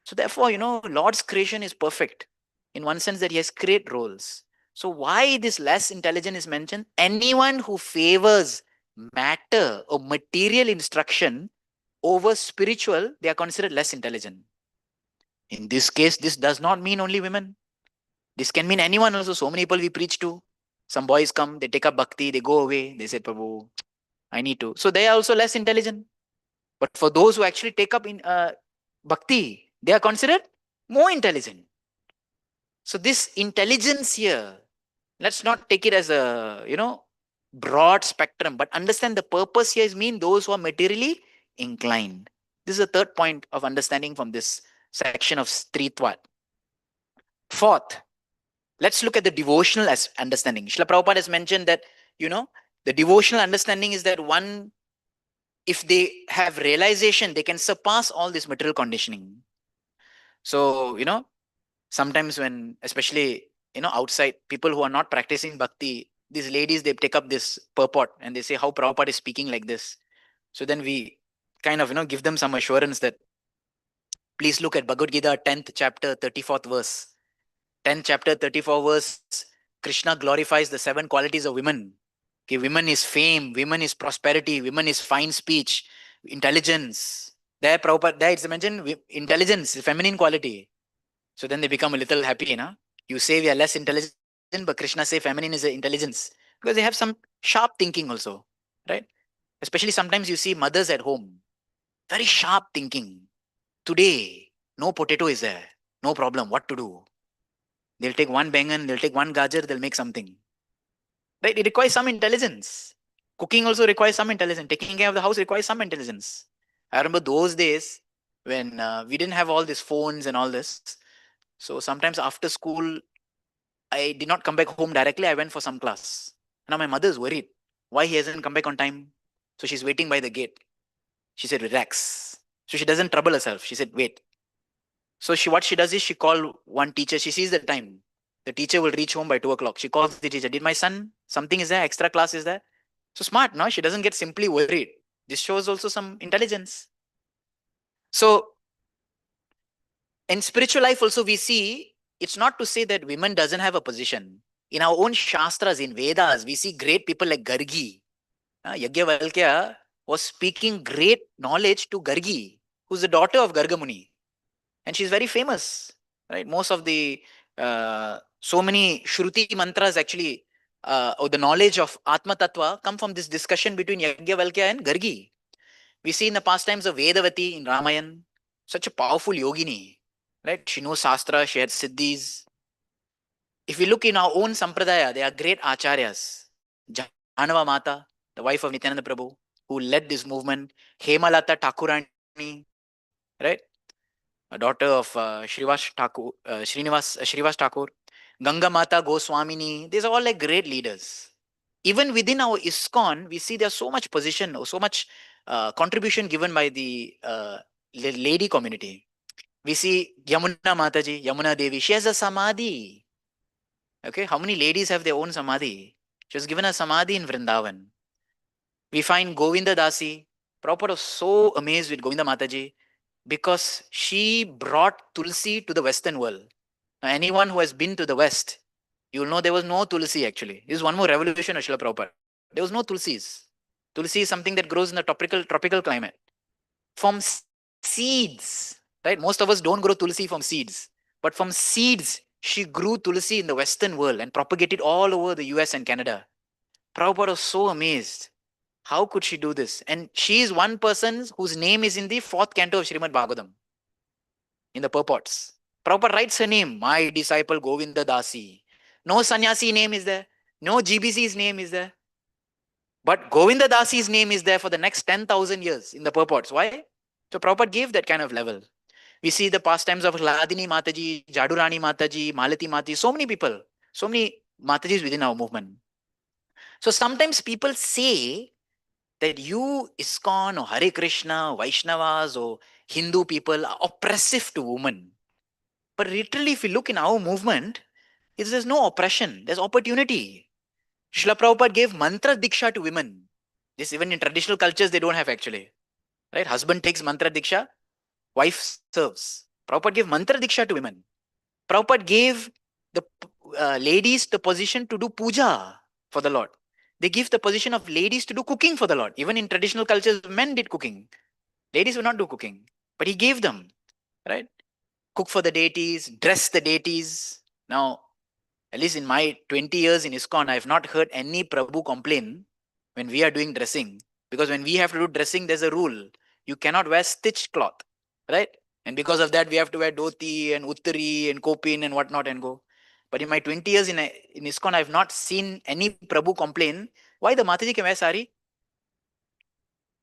So therefore, Lord's creation is perfect in one sense that he has created roles. So why this less intelligent is mentioned? Anyone who favors matter or material instruction over spiritual, they are considered less intelligent. In this case, this does not mean only women. This can mean anyone also. So many people we preach to. Some boys come, they take up bhakti, they go away. They say, Prabhu, I need to. So they are also less intelligent. But for those who actually take up in bhakti, they are considered more intelligent. So this intelligence here, let's not take it as a, broad spectrum, but understand the purpose here is mean those who are materially inclined. This is the third point of understanding from this section of Stritvat. Fourth, let's look at the devotional as understanding. Srila Prabhupada has mentioned that, the devotional understanding is that one, if they have realization, they can surpass all this material conditioning. So, sometimes when, especially, outside, people who are not practicing bhakti, these ladies, they take up this purport and they say how Prabhupada is speaking like this. So then we kind of, give them some assurance that please look at Bhagavad Gita, 10th chapter, 34th verse. 10th chapter, 34th verse, Krishna glorifies the 7 qualities of women. Okay, women is fame, women is prosperity, women is fine speech, intelligence. There, Prabhupada, there it's mentioned intelligence, feminine quality. So then they become a little happy, You say we are less intelligent, but Krishna say feminine is intelligence. Because they have some sharp thinking also, right? Especially sometimes you see mothers at home, very sharp thinking. Today, no potato is there, no problem, what to do? They'll take one bangan, they'll take one gajar, they'll make something. Right? It requires some intelligence. Cooking also requires some intelligence. Taking care of the house requires some intelligence. I remember those days when we didn't have all these phones and all this. So sometimes after school, I did not come back home directly. I went for some class. Now my mother is worried. Why he hasn't come back on time? So she's waiting by the gate. She said, relax. So she doesn't trouble herself. She said, wait. So what she does is she called one teacher. She sees the time. The teacher will reach home by 2 o'clock. She calls the teacher. Did my son, something is there? Extra class is there? So smart, no? She doesn't get simply worried. This shows also some intelligence. So in spiritual life also we see, it's not to say that women doesn't have a position. In our own Shastras, in Vedas, we see great people like Gargi. Yajnavalkya was speaking great knowledge to Gargi, who's the daughter of Gargamuni. And she's very famous, right? Most of the so many Shruti mantras actually, or the knowledge of Atma Tattva come from this discussion between Yajnavalkya and Gargi. We see in the pastimes of Vedavati in Ramayan, such a powerful yogini, right? She knows Shastra, she had Siddhis. If we look in our own Sampradaya, they are great acharyas. Janava Mata, the wife of Nityananda Prabhu, who led this movement. Hemalata Thakurani, right? A daughter of Srinivas Thakur, Ganga Mata Goswamini. These are all like great leaders. Even within our ISKCON, we see there's so much position or so much contribution given by the lady community. We see Yamuna Mataji, Yamuna Devi. She has a samadhi. Okay, how many ladies have their own samadhi? She was given a samadhi in Vrindavan. We find Govinda Dasi. Prabhupada was so amazed with Govinda Mataji because she brought Tulsi to the Western world. Now, anyone who has been to the West, you'll know there was no Tulsi actually. This is one more revolution of Srila Prabhupada. There was no Tulsis. Tulsi is something that grows in the tropical climate. From seeds, right? Most of us don't grow Tulsi from seeds. But from seeds, she grew Tulsi in the Western world and propagated all over the US and Canada. Prabhupada was so amazed. How could she do this? And she is one person whose name is in the 4th canto of Srimad Bhagavatam, in the purports. Prabhupada writes her name, my disciple Govinda Dasi. No sannyasi name is there. No GBC's name is there. But Govinda Dasi's name is there for the next 10,000 years in the purports. Why? So Prabhupada gave that kind of level. We see the pastimes of Hladini Mataji, Jadurani Mataji, Malati Mataji, so many people, so many Matajis within our movement. So sometimes people say that you, ISKCON or Hare Krishna, Vaishnavas or Hindu people are oppressive to women. But literally, if you look in our movement, there's no oppression, there's opportunity. Srila Prabhupada gave mantra diksha to women. This even in traditional cultures, they don't have actually. Right? Husband takes mantra diksha, wife serves. Prabhupada gave mantra diksha to women. Prabhupada gave the ladies the position to do puja for the Lord. They give the position of ladies to do cooking for the Lord. Even in traditional cultures, men did cooking. Ladies would not do cooking. But he gave them, right? Cook for the deities, dress the deities. Now, at least in my 20 years in ISKCON, I have not heard any Prabhu complain when we are doing dressing. Because when we have to do dressing, there's a rule. You cannot wear stitched cloth, right? And because of that, we have to wear dhoti and uttari and kopin and whatnot and go. But in my 20 years in ISKCON, I have not seen any Prabhu complain, why the Mataji can wear sari?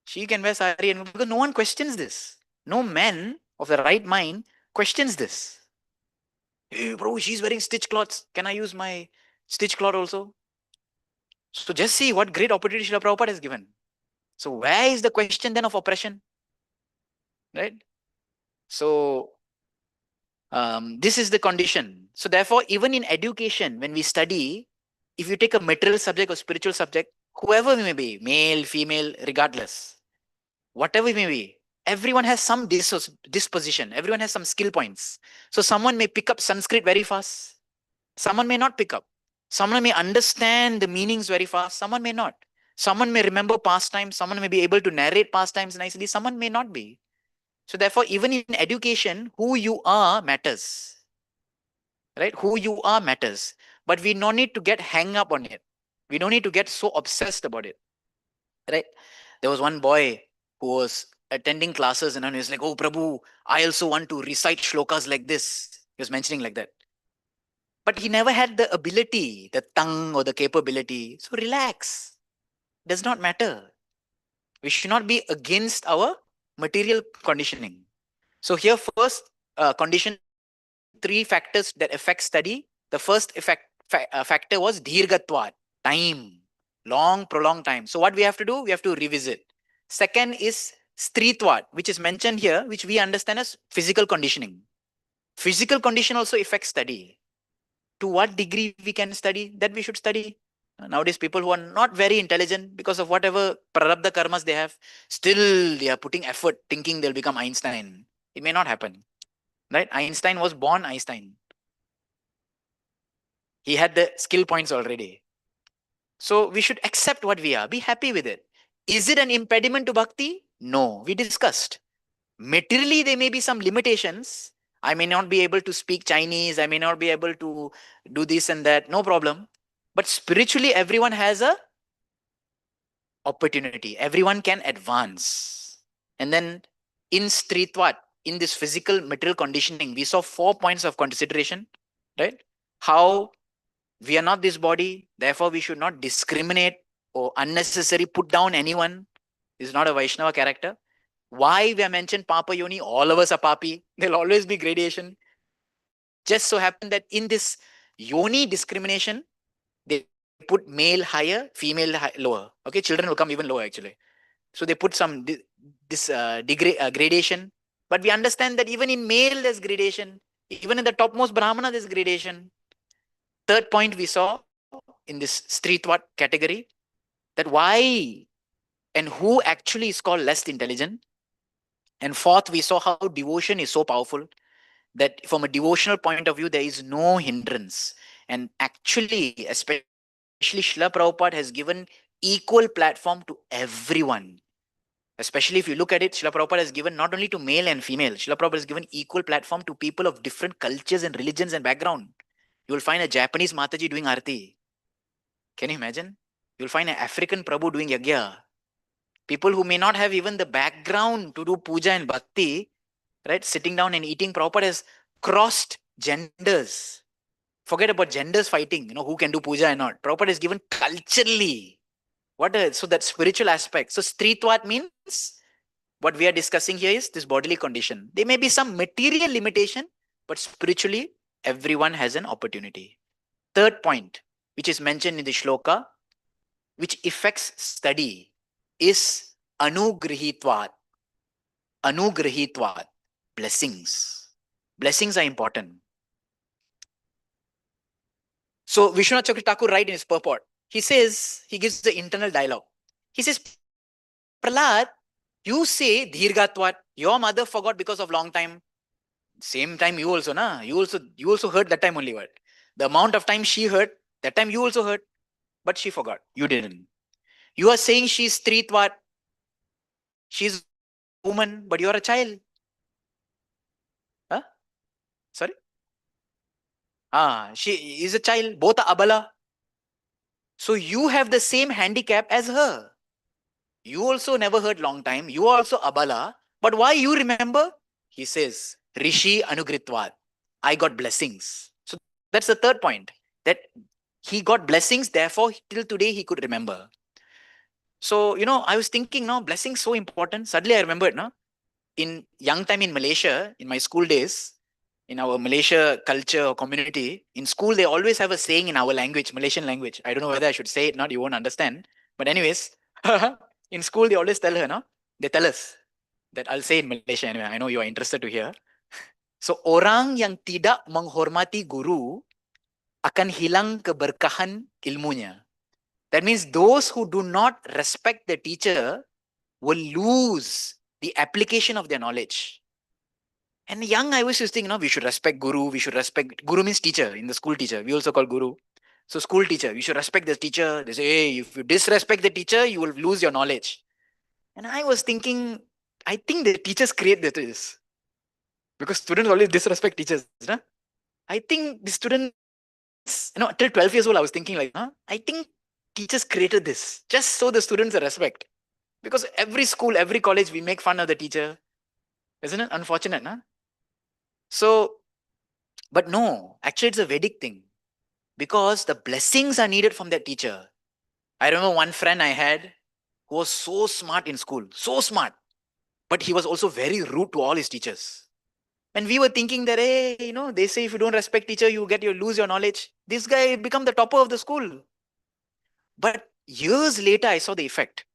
She can wear sari, and because no one questions this. No man of the right mind questions this. Hey, bro, she's wearing stitch cloths. Can I use my stitch cloth also? So just see what great opportunity Srila Prabhupada has given. So where is the question then of oppression? Right? So this is the condition. So therefore, even in education, when we study, if you take a material subject or spiritual subject, whoever we may be, male, female, regardless, whatever we may be, everyone has some disposition. Everyone has some skill points. So someone may pick up Sanskrit very fast. Someone may not pick up. Someone may understand the meanings very fast. Someone may not. Someone may remember pastimes. Someone may be able to narrate pastimes nicely. Someone may not be. So therefore, even in education, who you are matters. Right? Who you are matters. But we don't need to get hung up on it. We don't need to get so obsessed about it. Right? There was one boy who was attending classes and he was like, oh, Prabhu, I also want to recite shlokas like this. He was mentioning like that. But he never had the ability, the tongue or the capability. So relax. Does not matter. We should not be against our material conditioning. So here first condition three factors that affect study. The first factor was dheergatvat, time, long prolonged time. So what we have to do? We have to revisit. Second is stritvat, which is mentioned here, which we understand as physical conditioning. Physical condition also affects study. To what degree we can study, that we should study. Nowadays, people who are not very intelligent because of whatever prarabdha karmas they have, still they are putting effort thinking they'll become Einstein. It may not happen. Right? Einstein was born Einstein. He had the skill points already. So we should accept what we are. Be happy with it. Is it an impediment to bhakti? No. We discussed. Materially, there may be some limitations. I may not be able to speak Chinese. I may not be able to do this and that. No problem. But spiritually, everyone has a opportunity. Everyone can advance. And then in Stritvat, in this physical material conditioning, we saw 4 points of consideration, right? How we are not this body, therefore we should not discriminate or unnecessarily put down anyone. This is not a Vaishnava character. Why we have mentioned Papa Yoni? All of us are Papi. There'll always be gradation. Just so happened that in this Yoni discrimination, they put male higher, female lower. Okay, children will come even lower actually. So they put some gradation. But we understand that even in male there's gradation. Even in the topmost Brahmana there's gradation. Third point we saw in this Stritvat category, that why and who actually is called less intelligent. And fourth, we saw how devotion is so powerful that from a devotional point of view, there is no hindrance. And actually, especially Srila Prabhupada has given equal platform to everyone. Especially if you look at it, Srila Prabhupada has given not only to male and female, Srila Prabhupada has given equal platform to people of different cultures and religions and background. You will find a Japanese Mataji doing Arti. Can you imagine? You'll find an African Prabhu doing Yagya. People who may not have even the background to do puja and bhakti, right? Sitting down and eating proper has crossed genders. Forget about genders fighting, who can do puja and not. Prabhupada is given culturally. So that spiritual aspect. So Stritvat means what we are discussing here is this bodily condition. There may be some material limitation, but spiritually, everyone has an opportunity. Third point, which is mentioned in the shloka, which affects study. is anugrihitvat. Anugrihitvat. Blessings. Blessings are important. So Vishwanath Chakravarti Thakur writes in his purport, he says, he gives the internal dialogue. He says, Prahlad, you say Dhirgatvat, your mother forgot because of long time. Same time you also, na? You also heard that time only what? The amount of time she heard, that time you also heard, but she forgot. You didn't. You are saying she's Tritvat, she's a woman, but you're a child. Huh? Sorry? She is a child, both are abala. So you have the same handicap as her. You also never heard long time. You are also abala. But why you remember? He says, Rishi Anugritvat. I got blessings. So that's the third point. That he got blessings, therefore, till today he could remember. So, I was thinking, no, blessings so important. Suddenly I remembered, no, in young time in Malaysia, in my school days, in our Malaysia culture or community, in school they always have a saying in our language, Malaysian language. I don't know whether I should say it, not you won't understand. But anyways, in school they always tell her, no? They tell us that I'll say in Malaysia anyway. I know you are interested to hear. So orang yang tidak menghormati guru akan hilang keberkahan ilmunya. That means those who do not respect the teacher will lose the application of their knowledge. And young, I was just thinking, we should respect Guru. We should respect, Guru means teacher, in the school teacher. We also call Guru. So school teacher, we should respect the teacher. They say, hey, if you disrespect the teacher, you will lose your knowledge. And I was thinking, I think the teachers create this. Because students always disrespect teachers. Nah? I think the students, till 12 years old, I was thinking like, I think teachers created this just so the students are respect. Because every school, every college, we make fun of the teacher. Isn't it unfortunate, nah? So, but no, actually it's a Vedic thing. Because the blessings are needed from that teacher. I remember one friend I had who was so smart in school, so smart. But he was also very rude to all his teachers. And we were thinking that, hey, they say if you don't respect teacher, you lose your knowledge. This guy become the topper of the school. But years later, I saw the effect.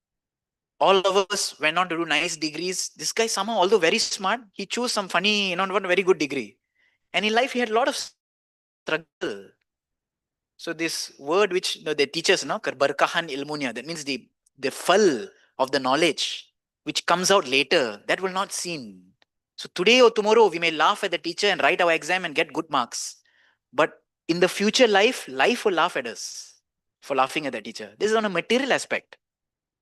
All of us went on to do nice degrees. This guy somehow, although very smart, he chose some funny, not very good degree. And in life, he had a lot of struggle. So this word which they teach us, barkahan ilmunya, that means the full of the knowledge which comes out later, that will not seen. So today or tomorrow, we may laugh at the teacher and write our exam and get good marks. But in the future life will laugh at us for laughing at the teacher. This is on a material aspect.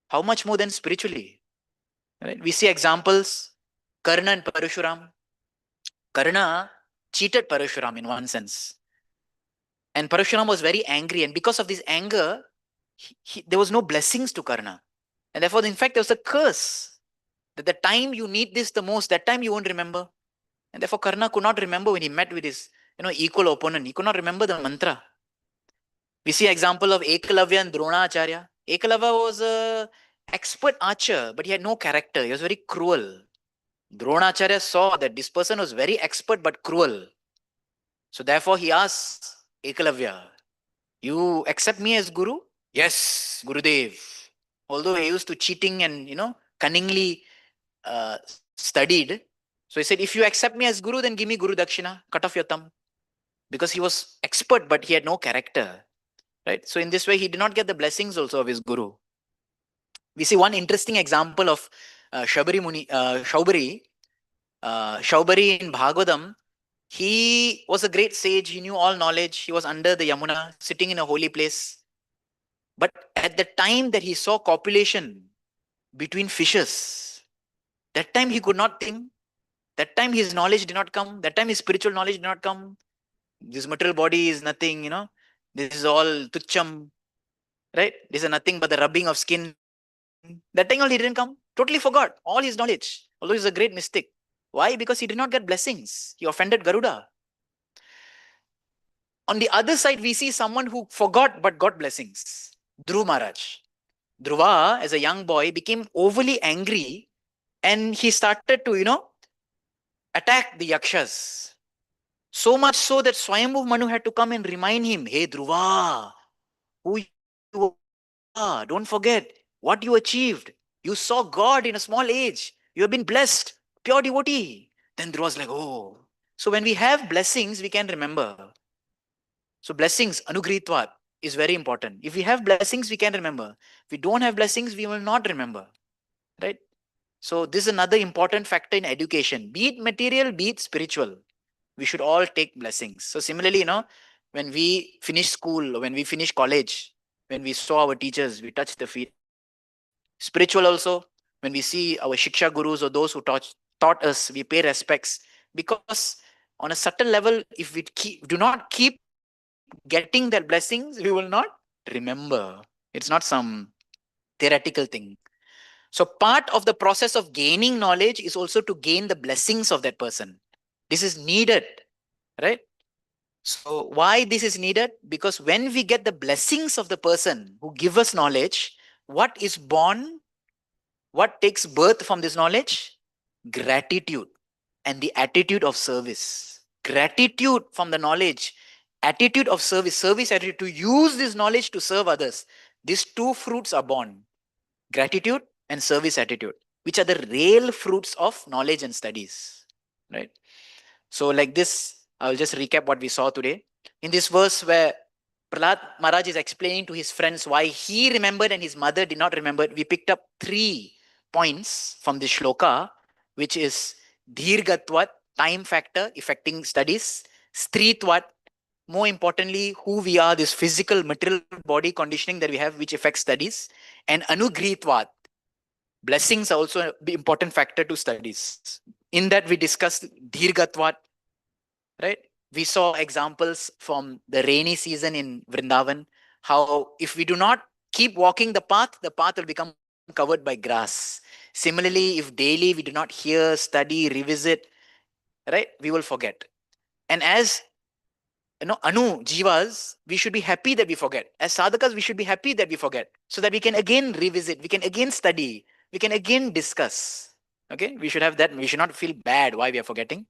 How much more than spiritually? Right? We see examples, Karna and Parashuram. Karna cheated Parashuram in one sense. And Parashuram was very angry. And because of this anger, there was no blessings to Karna. And therefore, in fact, there was a curse. That the time you need this the most, that time you won't remember. And therefore, Karna could not remember when he met with his equal opponent. He could not remember the mantra. We see example of Ekalavya and Dronacharya. Ekalavya was an expert archer, but he had no character. He was very cruel. Dronacharya saw that this person was very expert but cruel. So therefore, he asked Ekalavya, you accept me as Guru? Yes, Gurudev. Although he used to cheating and, cunningly studied. So he said, if you accept me as Guru, then give me Guru Dakshina, cut off your thumb. Because he was expert, but he had no character. Right? So in this way, he did not get the blessings also of his Guru. We see one interesting example of Shaubari in Bhagavatam. He was a great sage. He knew all knowledge. He was under the Yamuna, sitting in a holy place. But at the time that he saw copulation between fishes, that time he could not think. That time his knowledge did not come. That time his spiritual knowledge did not come. This material body is nothing, This is all tucham, right? This is nothing but the rubbing of skin. That time only didn't come. Totally forgot all his knowledge. Although he's a great mystic. Why? Because he did not get blessings. He offended Garuda. On the other side, we see someone who forgot but got blessings. Dhruv Maharaj. Dhruva, as a young boy, became overly angry and he started to, attack the Yakshas. So much so that Swayambhu Manu had to come and remind him, hey Dhruva, who you are, don't forget what you achieved. You saw God in a small age. You have been blessed, pure devotee. Then Dhruva's like, oh. So when we have blessings, we can remember. So blessings, anugritvat, is very important. If we have blessings, we can remember. If we don't have blessings, we will not remember. Right? So this is another important factor in education. Be it material, be it spiritual. We should all take blessings. So similarly, when we finish school or when we finish college, when we saw our teachers, we touch the feet. Spiritual also, when we see our shiksha gurus or those who taught us, we pay respects. Because on a subtle level, if we do not keep getting their blessings, we will not remember. It's not some theoretical thing. So part of the process of gaining knowledge is also to gain the blessings of that person. This is needed, right? So why this is needed? Because when we get the blessings of the person who give us knowledge, what is born, what takes birth from this knowledge? Gratitude and the attitude of service. Gratitude from the knowledge, attitude of service, service attitude to use this knowledge to serve others. These two fruits are born: gratitude and service attitude, which are the real fruits of knowledge and studies. Right? So, like this, I'll just recap what we saw today. In this verse where Prahlad Maharaj is explaining to his friends why he remembered and his mother did not remember, we picked up 3 points from this shloka, which is Dhirgatvat, time factor affecting studies, Stritvat, more importantly, who we are, this physical, material body conditioning that we have, which affects studies, and Anugritvat, blessings are also an important factor to studies. In that, we discussed Dhirgatvat, right? We saw examples from the rainy season in Vrindavan, how if we do not keep walking the path will become covered by grass. Similarly, if daily we do not hear, study, revisit, right, we will forget. And as Anu Jivas, we should be happy that we forget. As sadhakas, we should be happy that we forget, so that we can again revisit, we can again study, we can again discuss. Okay, we should have that. We should not feel bad why we are forgetting.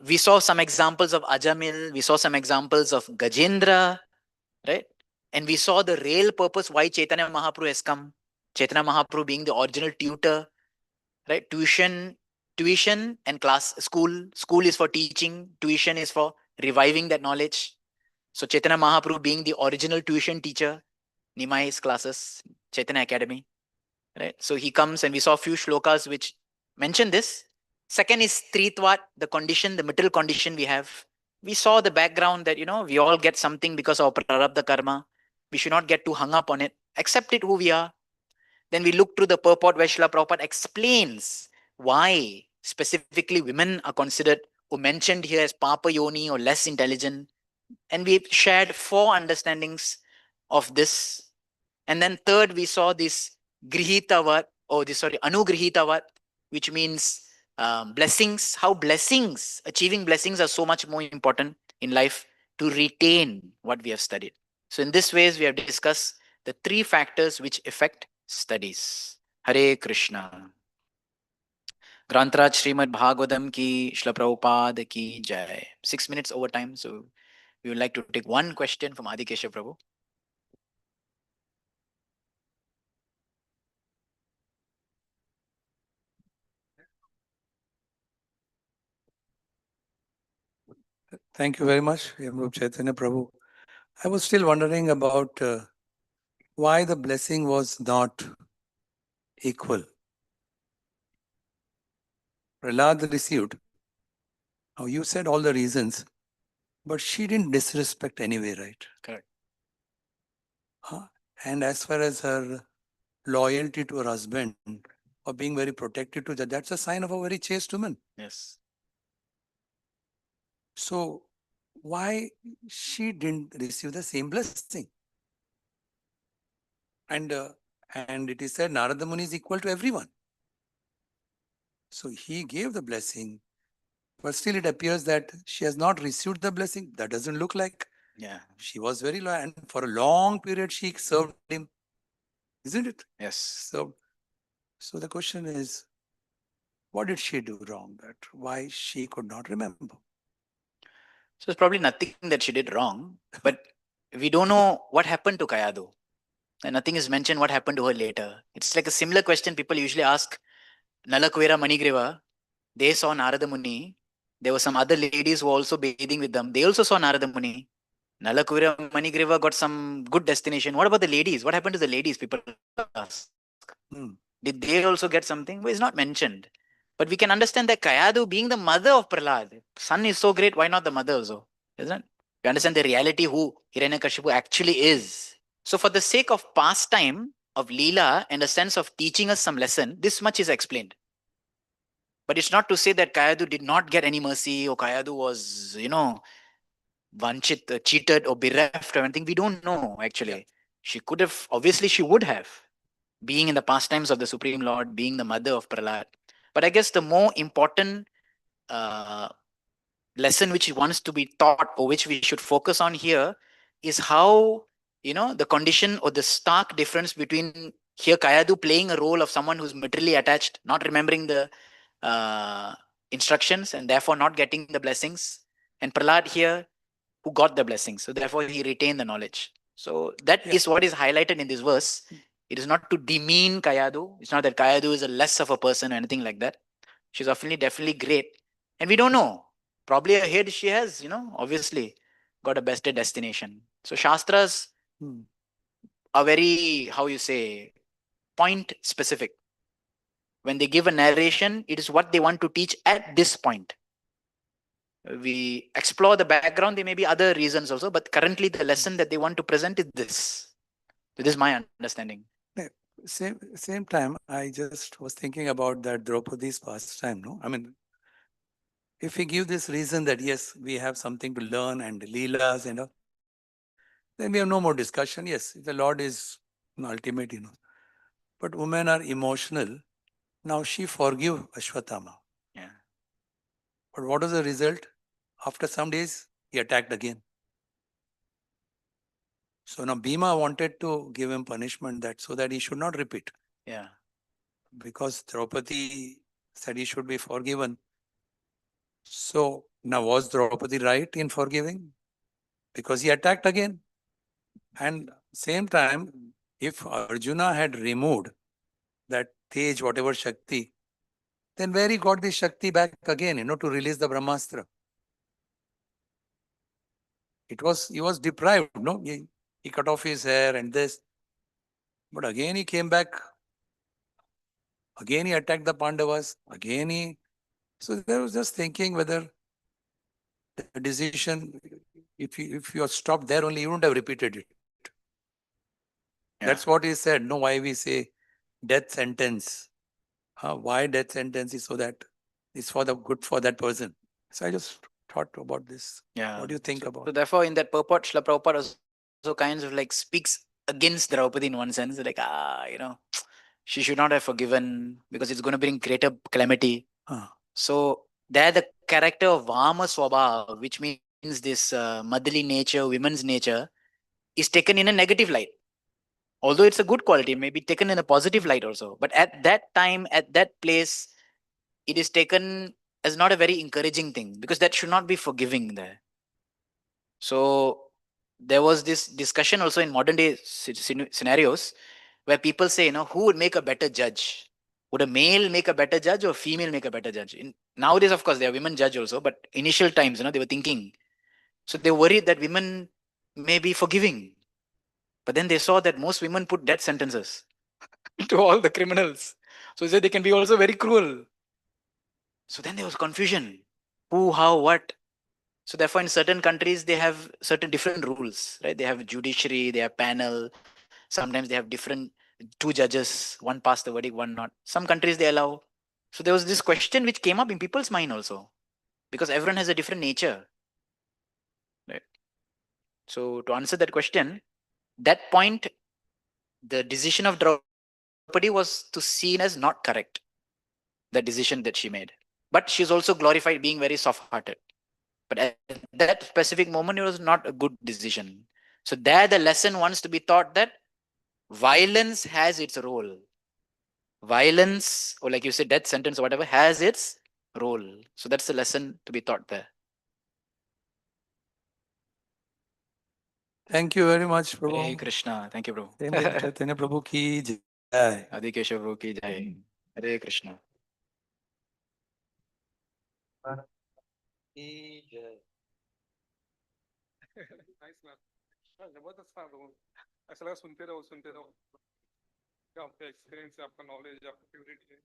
We saw some examples of Ajamil, we saw some examples of Gajendra, right? And we saw the real purpose why Chaitanya Mahaprabhu has come. Chaitanya Mahaprabhu being the original tutor, right? Tuition and class, school. School is for teaching, tuition is for reviving that knowledge. So Chaitanya Mahaprabhu being the original tuition teacher, Nimai's classes, Chaitanya Academy, right? So he comes and we saw a few shlokas which mention this. Second is Tritvat, the condition, the material condition we have. We saw the background that, we all get something because of prarabdha karma. We should not get too hung up on it. Accept it who we are. Then we look through the purport where Srila Prabhupada explains why specifically women are considered or mentioned here as Papa Yoni or less intelligent. And we shared 4 understandings of this. And then third, we saw this Grihitavat, Anugrihitavat, which means blessings, how blessings, achieving blessings are so much more important in life to retain what we have studied. So in this ways, we have discussed the 3 factors which affect studies. Hare Krishna. Grantraj Srimad Bhagavatam ki, Shla Prabhupada ki jai. 6 minutes over time, so we would like to take one question from Adikesha Prabhu. Thank you very much, Hemarupa Chaitanya Prabhu. I was still wondering about why the blessing was not equal. Prahlad received. Now, you said all the reasons, but she didn't disrespect anyway, right? Correct. Huh? And as far as her loyalty to her husband or being very protective to that, that's a sign of a very chaste woman. Yes. So, why she didn't receive the same blessing? And and it is said Narada Muni is equal to everyone. So he gave the blessing, but still it appears that she has not received the blessing. That doesn't look like. Yeah. She was very loyal, and for a long period she served him, isn't it? Yes. So the question is, what did she do wrong? That why she could not remember? So it's probably nothing that she did wrong, but we don't know what happened to Kayadu. And nothing is mentioned what happened to her later. It's like a similar question people usually ask Nalakuira Manigreva. They saw Narada Muni. There were some other ladies who were also bathing with them. They also saw Narada Muni. Nalakuira Manigreva got some good destination. What about the ladies? What happened to the ladies? People ask. Hmm. Did they also get something? Well, it's not mentioned. But we can understand that Kayadu being the mother of Prahlad, son is so great, why not the mother also? Isn't it? We understand the reality who Hiranyakashipu actually is. So, for the sake of pastime, of Leela, and a sense of teaching us some lesson, this much is explained. But it's not to say that Kayadu did not get any mercy or Kayadu was, vanchit, cheated or bereft or anything. We don't know actually. Yeah. She could have, obviously, she would have, being in the pastimes of the Supreme Lord, being the mother of Prahlad. But I guess the more important uh, lesson which wants to be taught or which we should focus on here is how, the condition or the stark difference between here Kayadu playing a role of someone who's materially attached, not remembering the uh, instructions and therefore not getting the blessings, and Prahlad here who got the blessings. So therefore he retained the knowledge. So that Yeah. is what is highlighted in this verse. It is not to demean Kayadu. It's not that Kayadu is a less of a person or anything like that. She's definitely great. And we don't know. Probably ahead she has, obviously got a best destination. So Shastras Hmm. are very, how you say, point specific. When they give a narration, it is what they want to teach at this point. We explore the background, there may be other reasons also, but currently the lesson that they want to present is this. So this is my understanding. Yeah. Same time, I just was thinking about that Draupadi's pastime. No, I mean, if we give this reason that yes, we have something to learn and leelas and all, then we have no more discussion. Yes, the Lord is ultimate, But women are emotional. Now she forgive Ashwatthama. Yeah. But what was the result? After some days, he attacked again. So now Bhima wanted to give him punishment that so that he should not repeat. Yeah. Because Draupadi said he should be forgiven. So now was Draupadi right in forgiving? Because he attacked again. And same time, if Arjuna had removed that Tej, whatever Shakti, then where he got the Shakti back again, to release the Brahmastra. He was deprived, no? He cut off his hair and this. But again he came back. Again he attacked the Pandavas. Again he. So there was just thinking whether the decision, if you had stopped there only, you wouldn't have repeated it. Yeah. That's what he said. No, why we say death sentence. Why death sentence is so that it's for the good for that person. So I just thought about this. Yeah. What do you think So about? therefore, in that purport, Srila Prabhupada also kinds of like speaks against Draupadi in one sense. Like, she should not have forgiven because it's going to bring greater calamity. So there, the character of Vama Swabha, which means this motherly nature, women's nature, is taken in a negative light. Although it's a good quality, it may be taken in a positive light also. But at that time, at that place, it is taken as not a very encouraging thing because that should not be forgiving there. So there was this discussion also in modern day scenarios where people say, who would make a better judge? Would a male make a better judge or female make a better judge? Nowadays, of course, there are women judge also, but initial times, they were thinking. So they worried that women may be forgiving. But then they saw that most women put death sentences to all the criminals. So they said they can be also very cruel. So then there was confusion. Who, how, what? So therefore, in certain countries, they have certain different rules, right? They have judiciary, they have panel. Sometimes they have different two judges, one pass the verdict, one not. Some countries they allow. So there was this question which came up in people's mind also, because everyone has a different nature, right? So to answer that question, that point, the decision of Draupadi was to seen as not correct. The decision that she made, but she's also glorified being very soft-hearted. But at that specific moment, it was not a good decision. So there, the lesson wants to be taught that violence has its role. Violence, or like you said, death sentence or whatever, has its role. So that's the lesson to be taught there. Thank you very much, Hare Prabhu. Krishna. Thank you, bro. Chaitanya Prabhu ki jai. Adi Keshav bro ki jai. Hare Krishna. की जय। Nice ma'am. हाँ, जबरदस्त था वो। ऐसा लगा सुनते रहो क्या आपका एक्सपीरियंस है, आपका नॉलेज, आपका प्योरिटी है।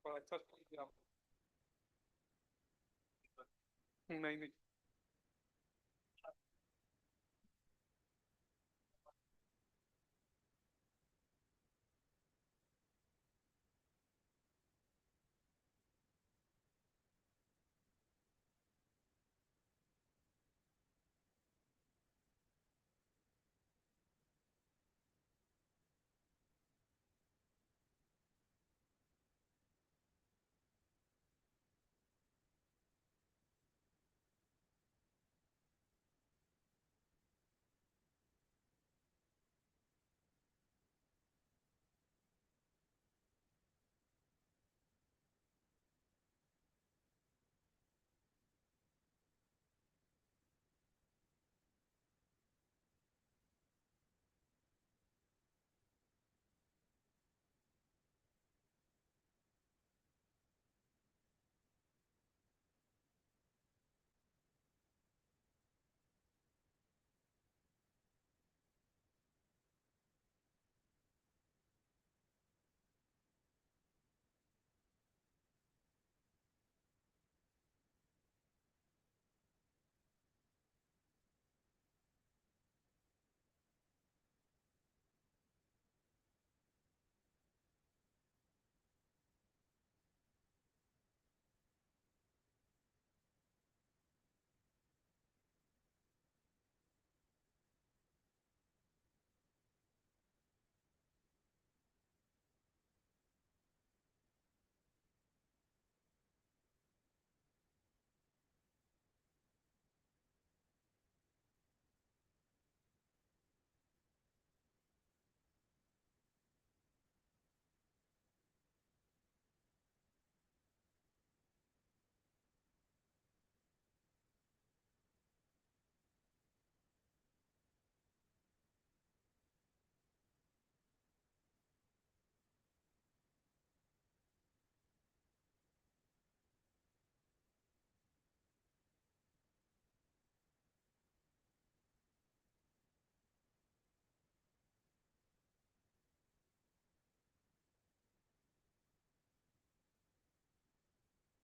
और अच्छा स्पीच किया आप। नहीं नहीं